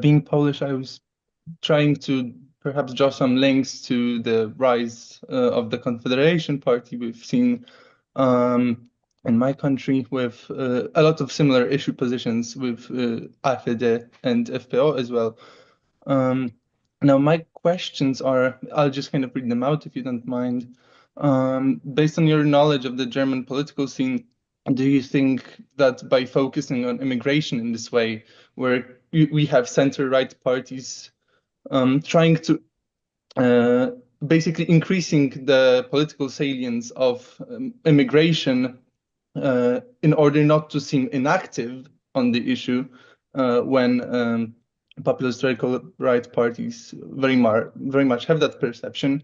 Being Polish, I was trying to perhaps draw some links to the rise of the Confederation Party we've seen in my country with a lot of similar issue positions with AfD and FPO as well. Now, my questions are, I'll just kind of read them out if you don't mind. Based on your knowledge of the German political scene, do you think that by focusing on immigration in this way, where we have center-right parties trying to basically increasing the political salience of immigration in order not to seem inactive on the issue when populist radical right parties very much have that perception.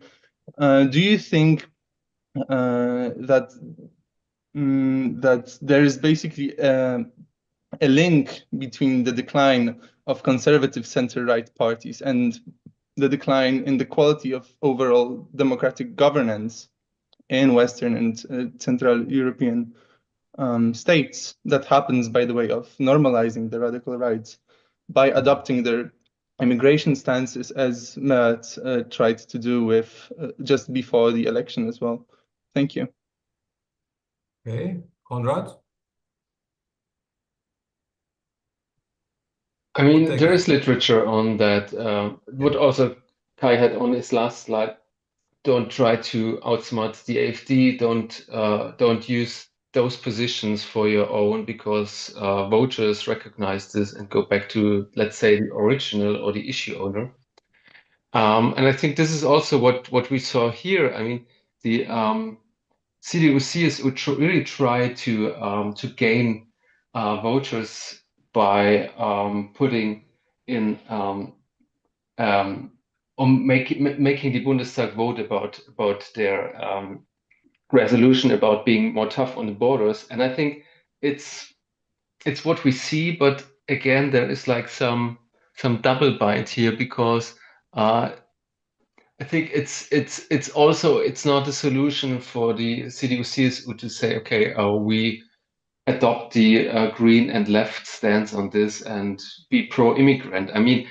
Do you think that there is basically a link between the decline of conservative center-right parties and the decline in the quality of overall democratic governance in Western and Central European states that happens by the way of normalizing the radical rights by adopting their immigration stances as Matt tried to do with just before the election as well. Thank you. Okay, Konrad? I mean, take there that. is literature on that. What also Kai had on his last slide. Don't try to outsmart the AfD. Don't use those positions for your own because voters recognize this and go back to, let's say, the original or the issue owner. And I think this is also what we saw here. I mean, the CDU-CSU really try to gain voters by putting in making the Bundestag vote about their resolution about being more tough on the borders. And I think it's what we see, but again, there is like some double bite here because I think it's also not a solution for the CDU-CSU to say, okay, we adopt the green and left stance on this and be pro-immigrant. I mean,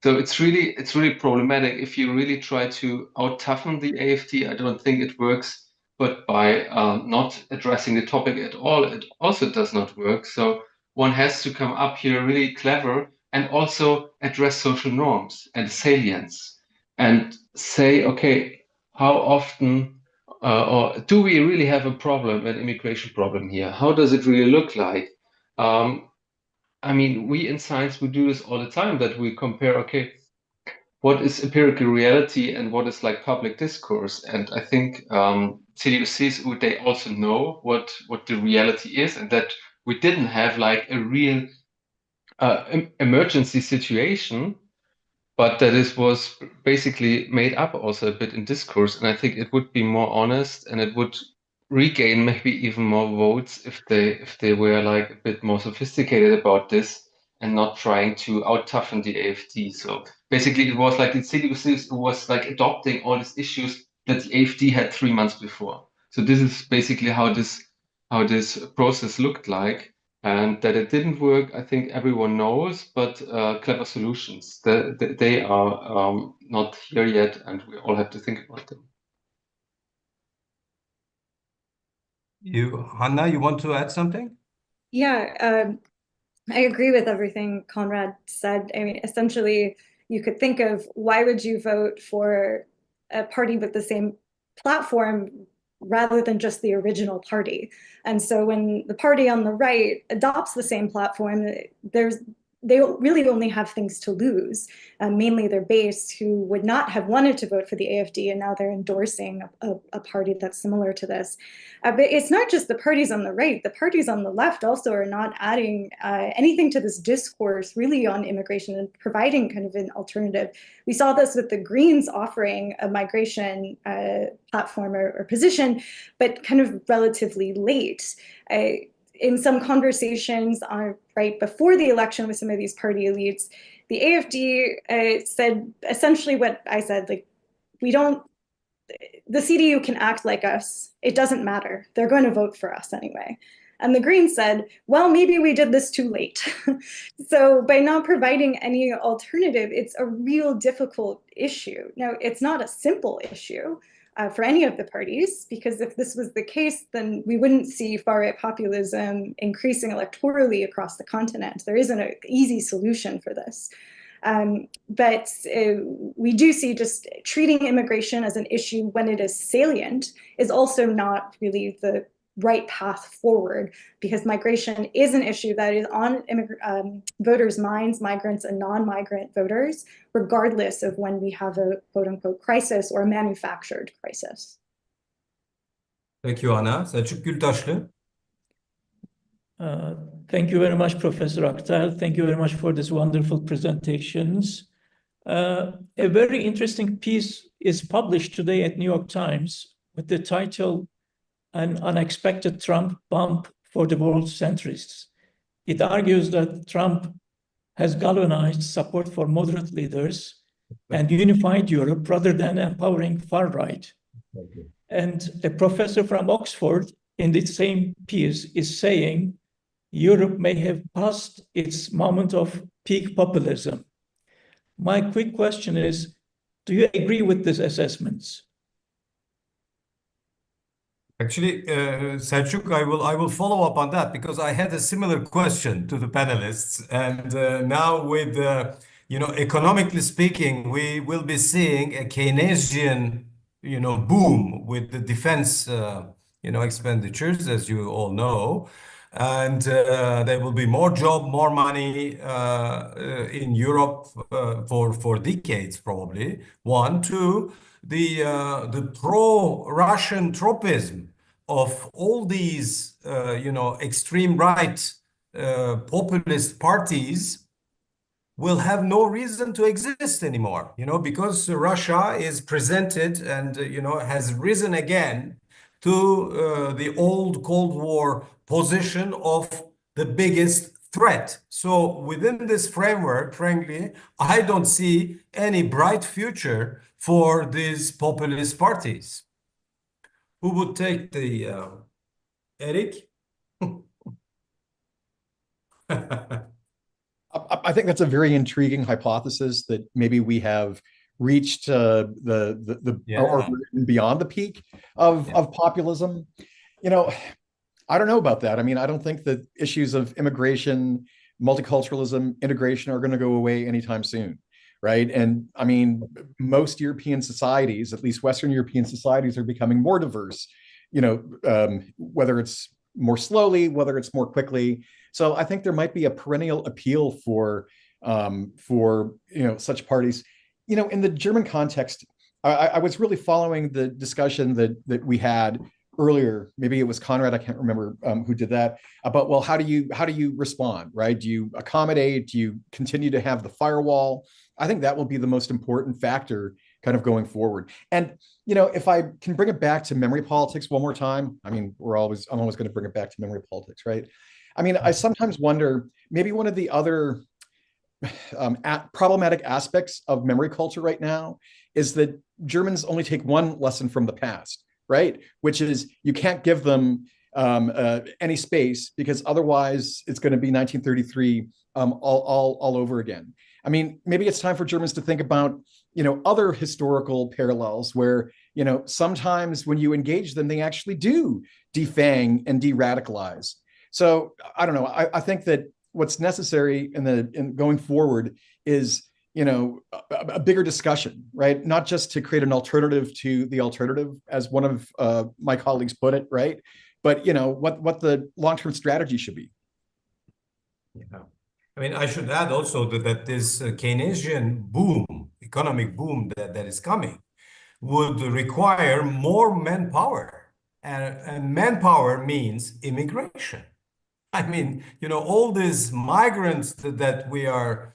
so it's really problematic if you really try to out-toughen the AfD. I don't think it works, but by not addressing the topic at all, it also does not work. So one has to come up here really clever and also address social norms and salience and say, okay, how often or do we really have a problem, an immigration problem here? How does it really look like? I mean, we in science, we do this all the time, that we compare, okay, what is empirical reality and what is like public discourse? And I think CDU-CSU, they also know what the reality is and that we didn't have like a real emergency situation, but that it was basically made up also a bit in discourse. And I think it would be more honest and it would regain maybe even more votes if they were like a bit more sophisticated about this and not trying to out-toughen the AfD. So basically it was like the CDU was like adopting all these issues that the AfD had 3 months before. So this is basically how this process looked like. And that it didn't work, I think everyone knows, but clever solutions, they are not here yet, and we all have to think about them. Hanna, you want to add something? Yeah, I agree with everything Konrad said. I mean, essentially, you could think of why would you vote for a party with the same platform rather than just the original party. And so when the party on the right adopts the same platform, they really only have things to lose, mainly their base who would not have wanted to vote for the AfD, and now they're endorsing a party that's similar to this. But it's not just the parties on the right. The parties on the left also are not adding anything to this discourse really on immigration and providing kind of an alternative. We saw this with the Greens offering a migration platform or position, but kind of relatively late. In some conversations right before the election with some of these party elites, the AfD said essentially what I said, like, we don't the CDU can act like us. It doesn't matter. They're going to vote for us anyway. And the Greens said, well, maybe we did this too late. So by not providing any alternative, it's a real difficult issue. Now, it's not a simple issue for any of the parties, because if this was the case, then we wouldn't see far-right populism increasing electorally across the continent. There isn't an easy solution for this. But we do see just treating immigration as an issue when it is salient is also not really the right path forward, because migration is an issue that is on voters' minds, migrants and non-migrant voters, regardless of when we have a quote-unquote crisis or a manufactured crisis. Peki Ana. Selçuk Gültaşlı. Thank you very much, Professor Akhtar. Thank you very much for these wonderful presentations. A very interesting piece is published today at New York Times with the title "An Unexpected Trump Bump for the World Centrists." It argues that Trump has galvanized support for moderate leaders and unified Europe rather than empowering far right. And a professor from Oxford in the same piece is saying Europe may have passed its moment of peak populism. My quick question is, do you agree with these assessments? Actually, Selçuk, I will follow up on that, because I had a similar question to the panelists, and now with economically speaking, we will be seeing a Keynesian boom with the defense expenditures, as you all know, and there will be more job, more money in Europe for decades probably. One, two, the pro-Russian tropism of all these extreme right populist parties will have no reason to exist anymore, because Russia is presented and has risen again to the old Cold War position of the biggest threat. So within this framework, frankly, I don't see any bright future for these populist parties. Who would take the Eric? I think that's a very intriguing hypothesis that maybe we have reached the or beyond the peak of populism. I don't know about that. I mean, I don't think that issues of immigration, multiculturalism, integration are going to go away anytime soon, right? And I mean, most European societies, at least Western European societies, are becoming more diverse, whether it's more slowly, whether it's more quickly. So I think there might be a perennial appeal for such parties. In the German context, I was really following the discussion that we had earlier. Maybe it was Conrad, I can't remember who did that, about, well, how do you respond, right? Do you accommodate? Do you continue to have the firewall? I think that will be the most important factor kind of going forward. And if I can bring it back to memory politics one more time, I mean, I'm always going to bring it back to memory politics, right? I mean, I sometimes wonder, maybe one of the other problematic aspects of memory culture right now is that Germans only take one lesson from the past, right? Which is you can't give them any space, because otherwise it's going to be 1933 all over again. I mean, maybe it's time for Germans to think about other historical parallels where sometimes when you engage them, they actually do defang and de-radicalize. So I don't know. I think that what's necessary in going forward is a bigger discussion, right? Not just to create an alternative to the alternative, as one of my colleagues put it, right? But what the long-term strategy should be. Yeah. I mean, I should add also that this Keynesian boom, economic boom that is coming, would require more manpower, and manpower means immigration. I mean, all these migrants that we are,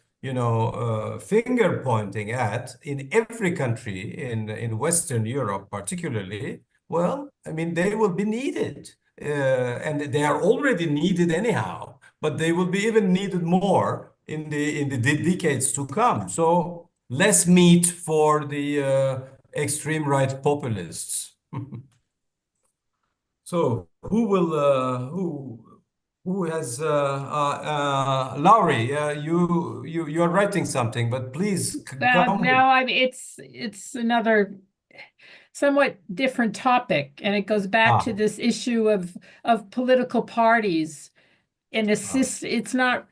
finger pointing at in every country in Western Europe, particularly, well, I mean, they will be needed, and they are already needed anyhow, but they will be even needed more in the decades to come. So less meat for the extreme right populists. So who has Lowry? You are writing something, but please come with. No, it's another somewhat different topic, and it goes back to this issue of political parties and assist. It's not.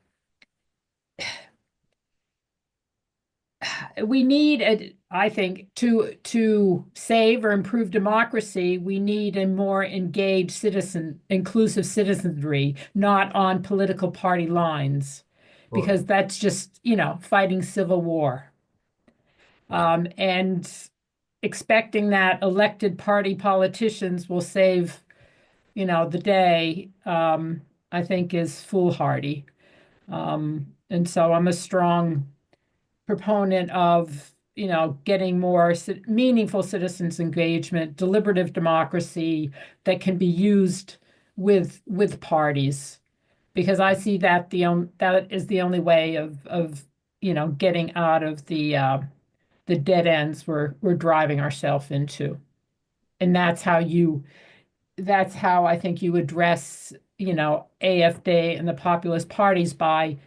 We need, I think, to save or improve democracy, we need a more engaged inclusive citizenry, not on political party lines, because that's just, fighting civil war. And expecting that elected party politicians will save, the day, I think is foolhardy. And so I'm a strong proponent of, getting more meaningful citizens engagement, deliberative democracy that can be used with parties, because I see that that is the only way of getting out of the dead ends we're driving ourselves into. And that's how I think you address, AfD and the populist parties, by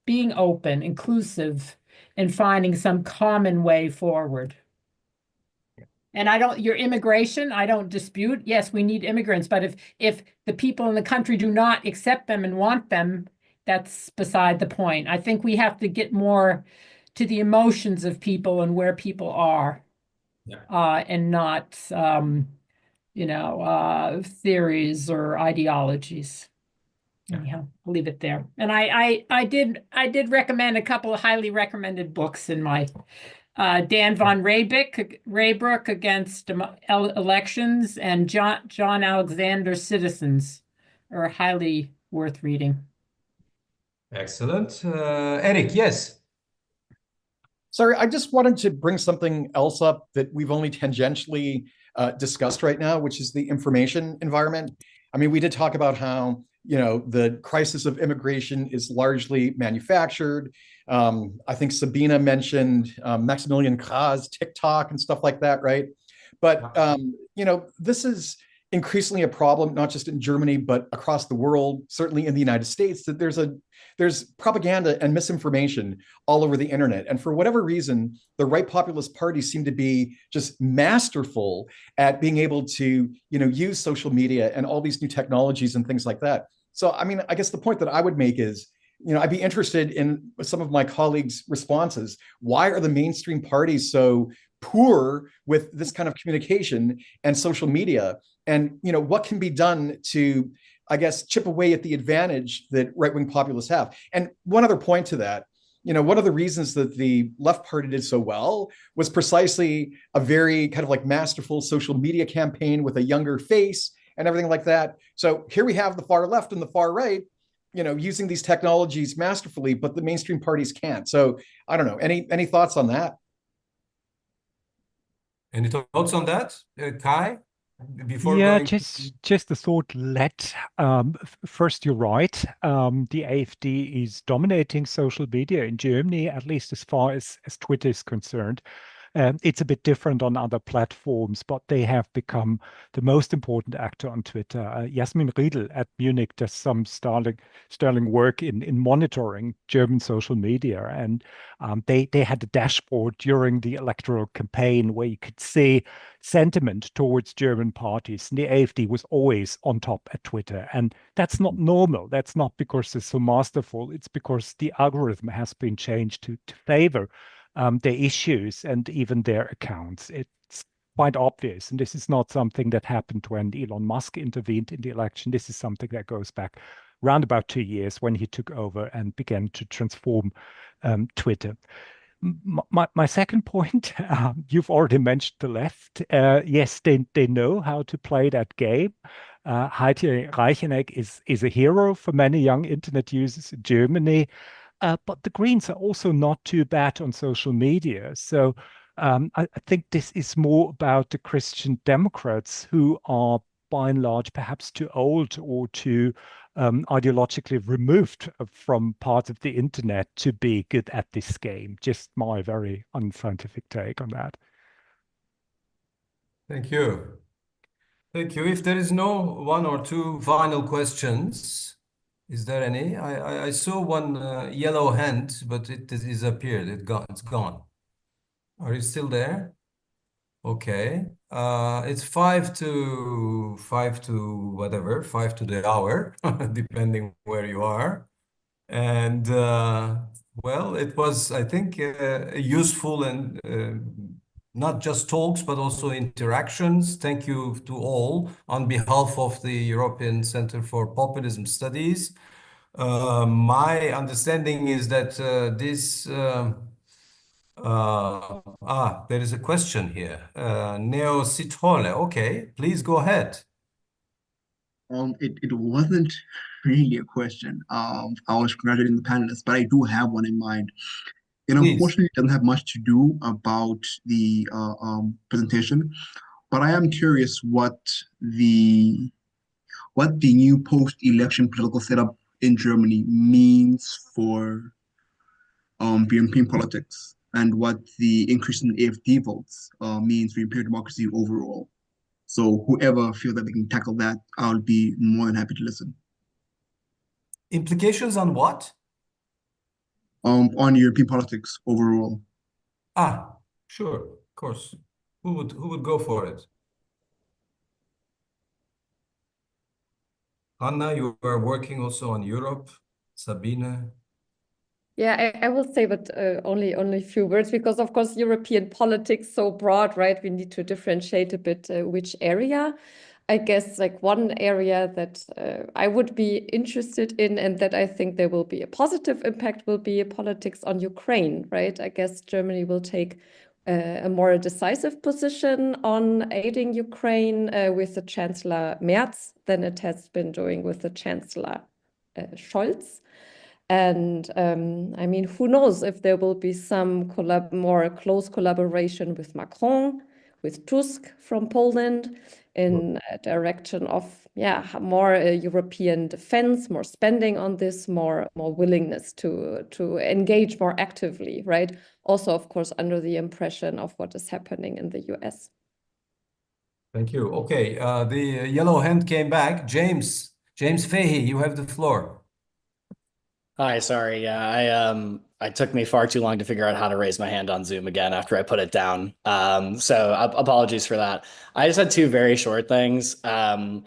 being open, inclusive, and finding some common way forward. And your immigration, I don't dispute. Yes, we need immigrants, but if the people in the country do not accept them and want them, that's beside the point. I think we have to get more to the emotions of people and where people are, and not, theories or ideologies. Anyhow, I'll leave it there. And I did recommend a couple of highly recommended books in my Dan von Raybrook Against Elections, and John Alexander's Citizens are highly worth reading. Excellent. Eric, yes. Sorry, I just wanted to bring something else up that we've only tangentially discussed right now, which is the information environment. I mean, we did talk about how, the crisis of immigration is largely manufactured. I think Sabina mentioned Maximilian Krah's TikTok and stuff like that, right? But, this is increasingly a problem, not just in Germany, but across the world, certainly in the United States, that there's propaganda and misinformation all over the internet. And for whatever reason, the right populist parties seem to be just masterful at being able to, use social media and all these new technologies and things like that. So, I mean, I guess the point that I would make is, I'd be interested in some of my colleagues' responses. Why are the mainstream parties so poor with this kind of communication and social media? And, what can be done to, I guess, chip away at the advantage that right-wing populists have? And one other point to that, one of the reasons that the left party did so well was precisely a very kind of like masterful social media campaign with a younger face and everything like that. So here we have the far left and the far right, using these technologies masterfully, but the mainstream parties can't. So I don't know. Any thoughts on that? Any thoughts on that, Kai? Just a thought. First, you're right. The AfD is dominating social media in Germany, at least as far as Twitter is concerned. It's a bit different on other platforms, but they have become the most important actor on Twitter. Jasmin Riedel at Munich does some sterling work in monitoring German social media. And they had a dashboard during the electoral campaign where you could see sentiment towards German parties. And the AfD was always on top at Twitter. And that's not normal. That's not because they're so masterful. It's because the algorithm has been changed to favor their issues and even their accounts. It's quite obvious. And this is not something that happened when Elon Musk intervened in the election. This is something that goes back around about 2 years when he took over and began to transform Twitter. My second point, you've already mentioned the left. Yes, they know how to play that game. Heidi Reicheneck is a hero for many young internet users in Germany. But the Greens are also not too bad on social media. So I think this is more about the Christian Democrats, who are by and large perhaps too old or too ideologically removed from part of the internet to be good at this game. Just my very unscientific take on that. Thank you. Thank you. If there is no one or two final questions, is there any? I saw one yellow hand, but it disappeared. It's gone. Are you still there? Okay. It's five to whatever, 5 to the hour, depending where you are. And well, it was, I think, useful and not just talks, but also interactions. Thank you to all on behalf of the European Center for Populism Studies. My understanding is that there is a question here. Neo Citrole. Okay, please go ahead. It wasn't really a question. I was congratulating the panelists, but I do have one in mind. It Please. unfortunately doesn't have much to do about the presentation, but I am curious the what the new post-election political setup in Germany means for European politics and what the increase in AfD votes means for European democracy overall. So whoever feels that they can tackle that, I'll be more than happy to listen. Implications on what? On European politics overall. Sure, of course. Who would go for it? Anna, you are working also on Europe. Sabine. Yeah, I will say, but only a few words, because of course European politics so broad, right? We need to differentiate a bit which area. I guess like one area that I would be interested in, and that I think there will be a positive impact, will be politics on Ukraine, right? I guess Germany will take a more decisive position on aiding Ukraine with the Chancellor Merz than it has been doing with the Chancellor Scholz. And I mean, who knows if there will be some more close collaboration with Macron, with Tusk from Poland, in a direction of more European defense, more spending on this, more willingness to engage more actively, right? Also, of course, under the impression of what is happening in the US. Thank you. Okay, the yellow hand came back. James Fahey, you have the floor. Hi, sorry. Yeah, I took me far too long to figure out how to raise my hand on Zoom again after I put it down. So apologies for that. I just had two very short things. What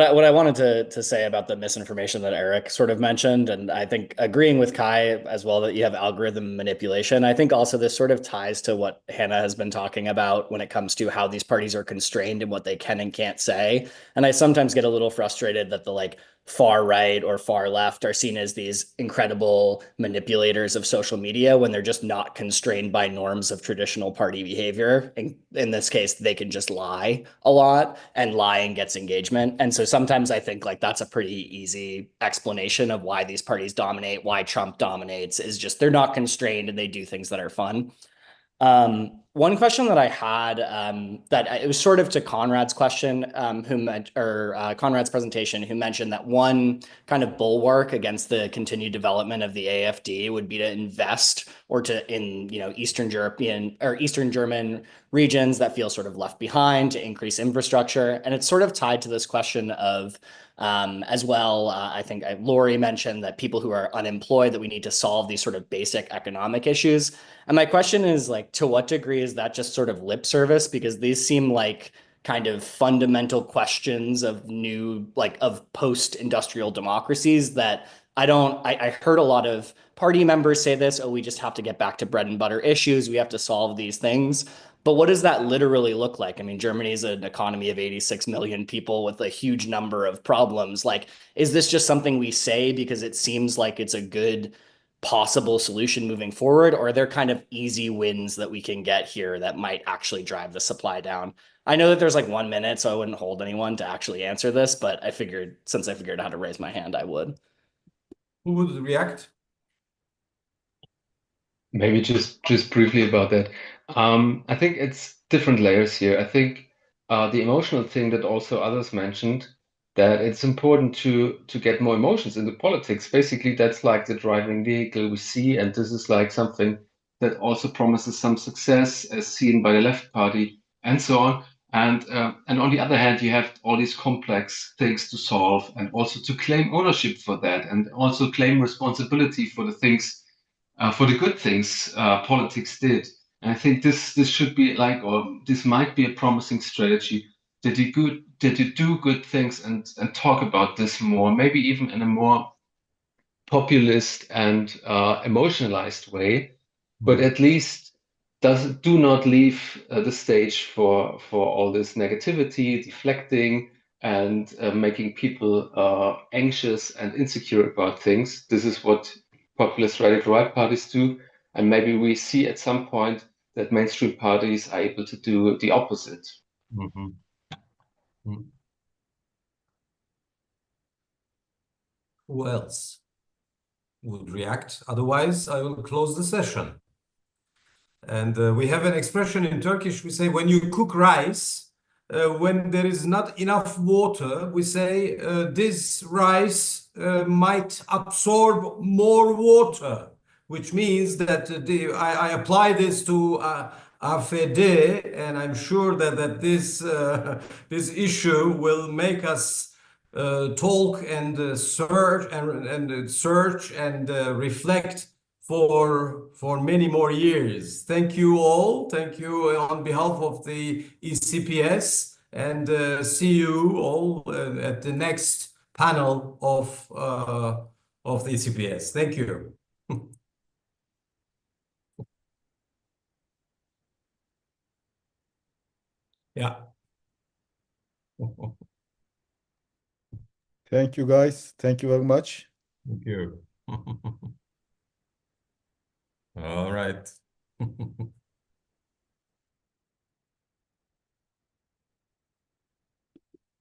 I wanted to say about the misinformation that Eric sort of mentioned, and I think agreeing with Kai as well that you have algorithm manipulation. I think also this sort of ties to what Hannah has been talking about when it comes to how these parties are constrained in what they can and can't say. And I sometimes get a little frustrated that the far right or far left are seen as these incredible manipulators of social media when they're just not constrained by norms of traditional party behavior. In this case, they can just lie a lot, and lying gets engagement. And so sometimes I think that's a pretty easy explanation of why these parties dominate, why Trump dominates, is just they're not constrained and they do things that are fun. One question that I had, that it was sort of to Conrad's question, Conrad's presentation, who mentioned that one kind of bulwark against the continued development of the AfD would be to invest in Eastern European or Eastern German regions that feel sort of left behind, to increase infrastructure. And it's sort of tied to this question of as well, I think Lori mentioned that people who are unemployed, that we need to solve these sort of basic economic issues. And my question is to what degree is that just sort of lip service? Because these seem like kind of fundamental questions of of post-industrial democracies that I heard a lot of party members say this, we just have to get back to bread and butter issues. We have to solve these things. But what does that literally look like? I mean, Germany is an economy of 86 million people with a huge number of problems. Is this just something we say because it seems like it's a good possible solution moving forward? Or are there kind of easy wins that we can get here that might actually drive the supply down? I know that there's 1 minute, so I wouldn't hold anyone to actually answer this, but since I figured out how to raise my hand, I would. Who would react? Maybe just briefly about that. I think it's different layers here. I think the emotional thing that also others mentioned, that it's important to get more emotions into politics. Basically, that's the driving vehicle we see, and this is something that also promises some success as seen by the left party and so on. And on the other hand, you have all these complex things to solve and also to claim ownership for that and also claim responsibility for the things, for the good things politics did. And I think this should be like, or this might be a promising strategy. Did you do good things and talk about this more, maybe even in a more populist and emotionalized way, but at least do not leave the stage for all this negativity, deflecting, and making people anxious and insecure about things. This is what populist radical right parties do, and maybe we see at some point that mainstream parties are able to do the opposite. Mm-hmm. Mm-hmm. Who else would react? Otherwise, I will close the session. And we have an expression in Turkish. We say, when you cook rice, when there is not enough water, we say this rice might absorb more water, which means that I apply this to AfD, and I'm sure that this issue will make us talk and search and reflect for many more years. Thank you all. Thank you on behalf of the ECPS, and see you all at the next panel of the ECPS. Thank you. Yeah. Thank you, guys. Thank you very much. Thank you. All right.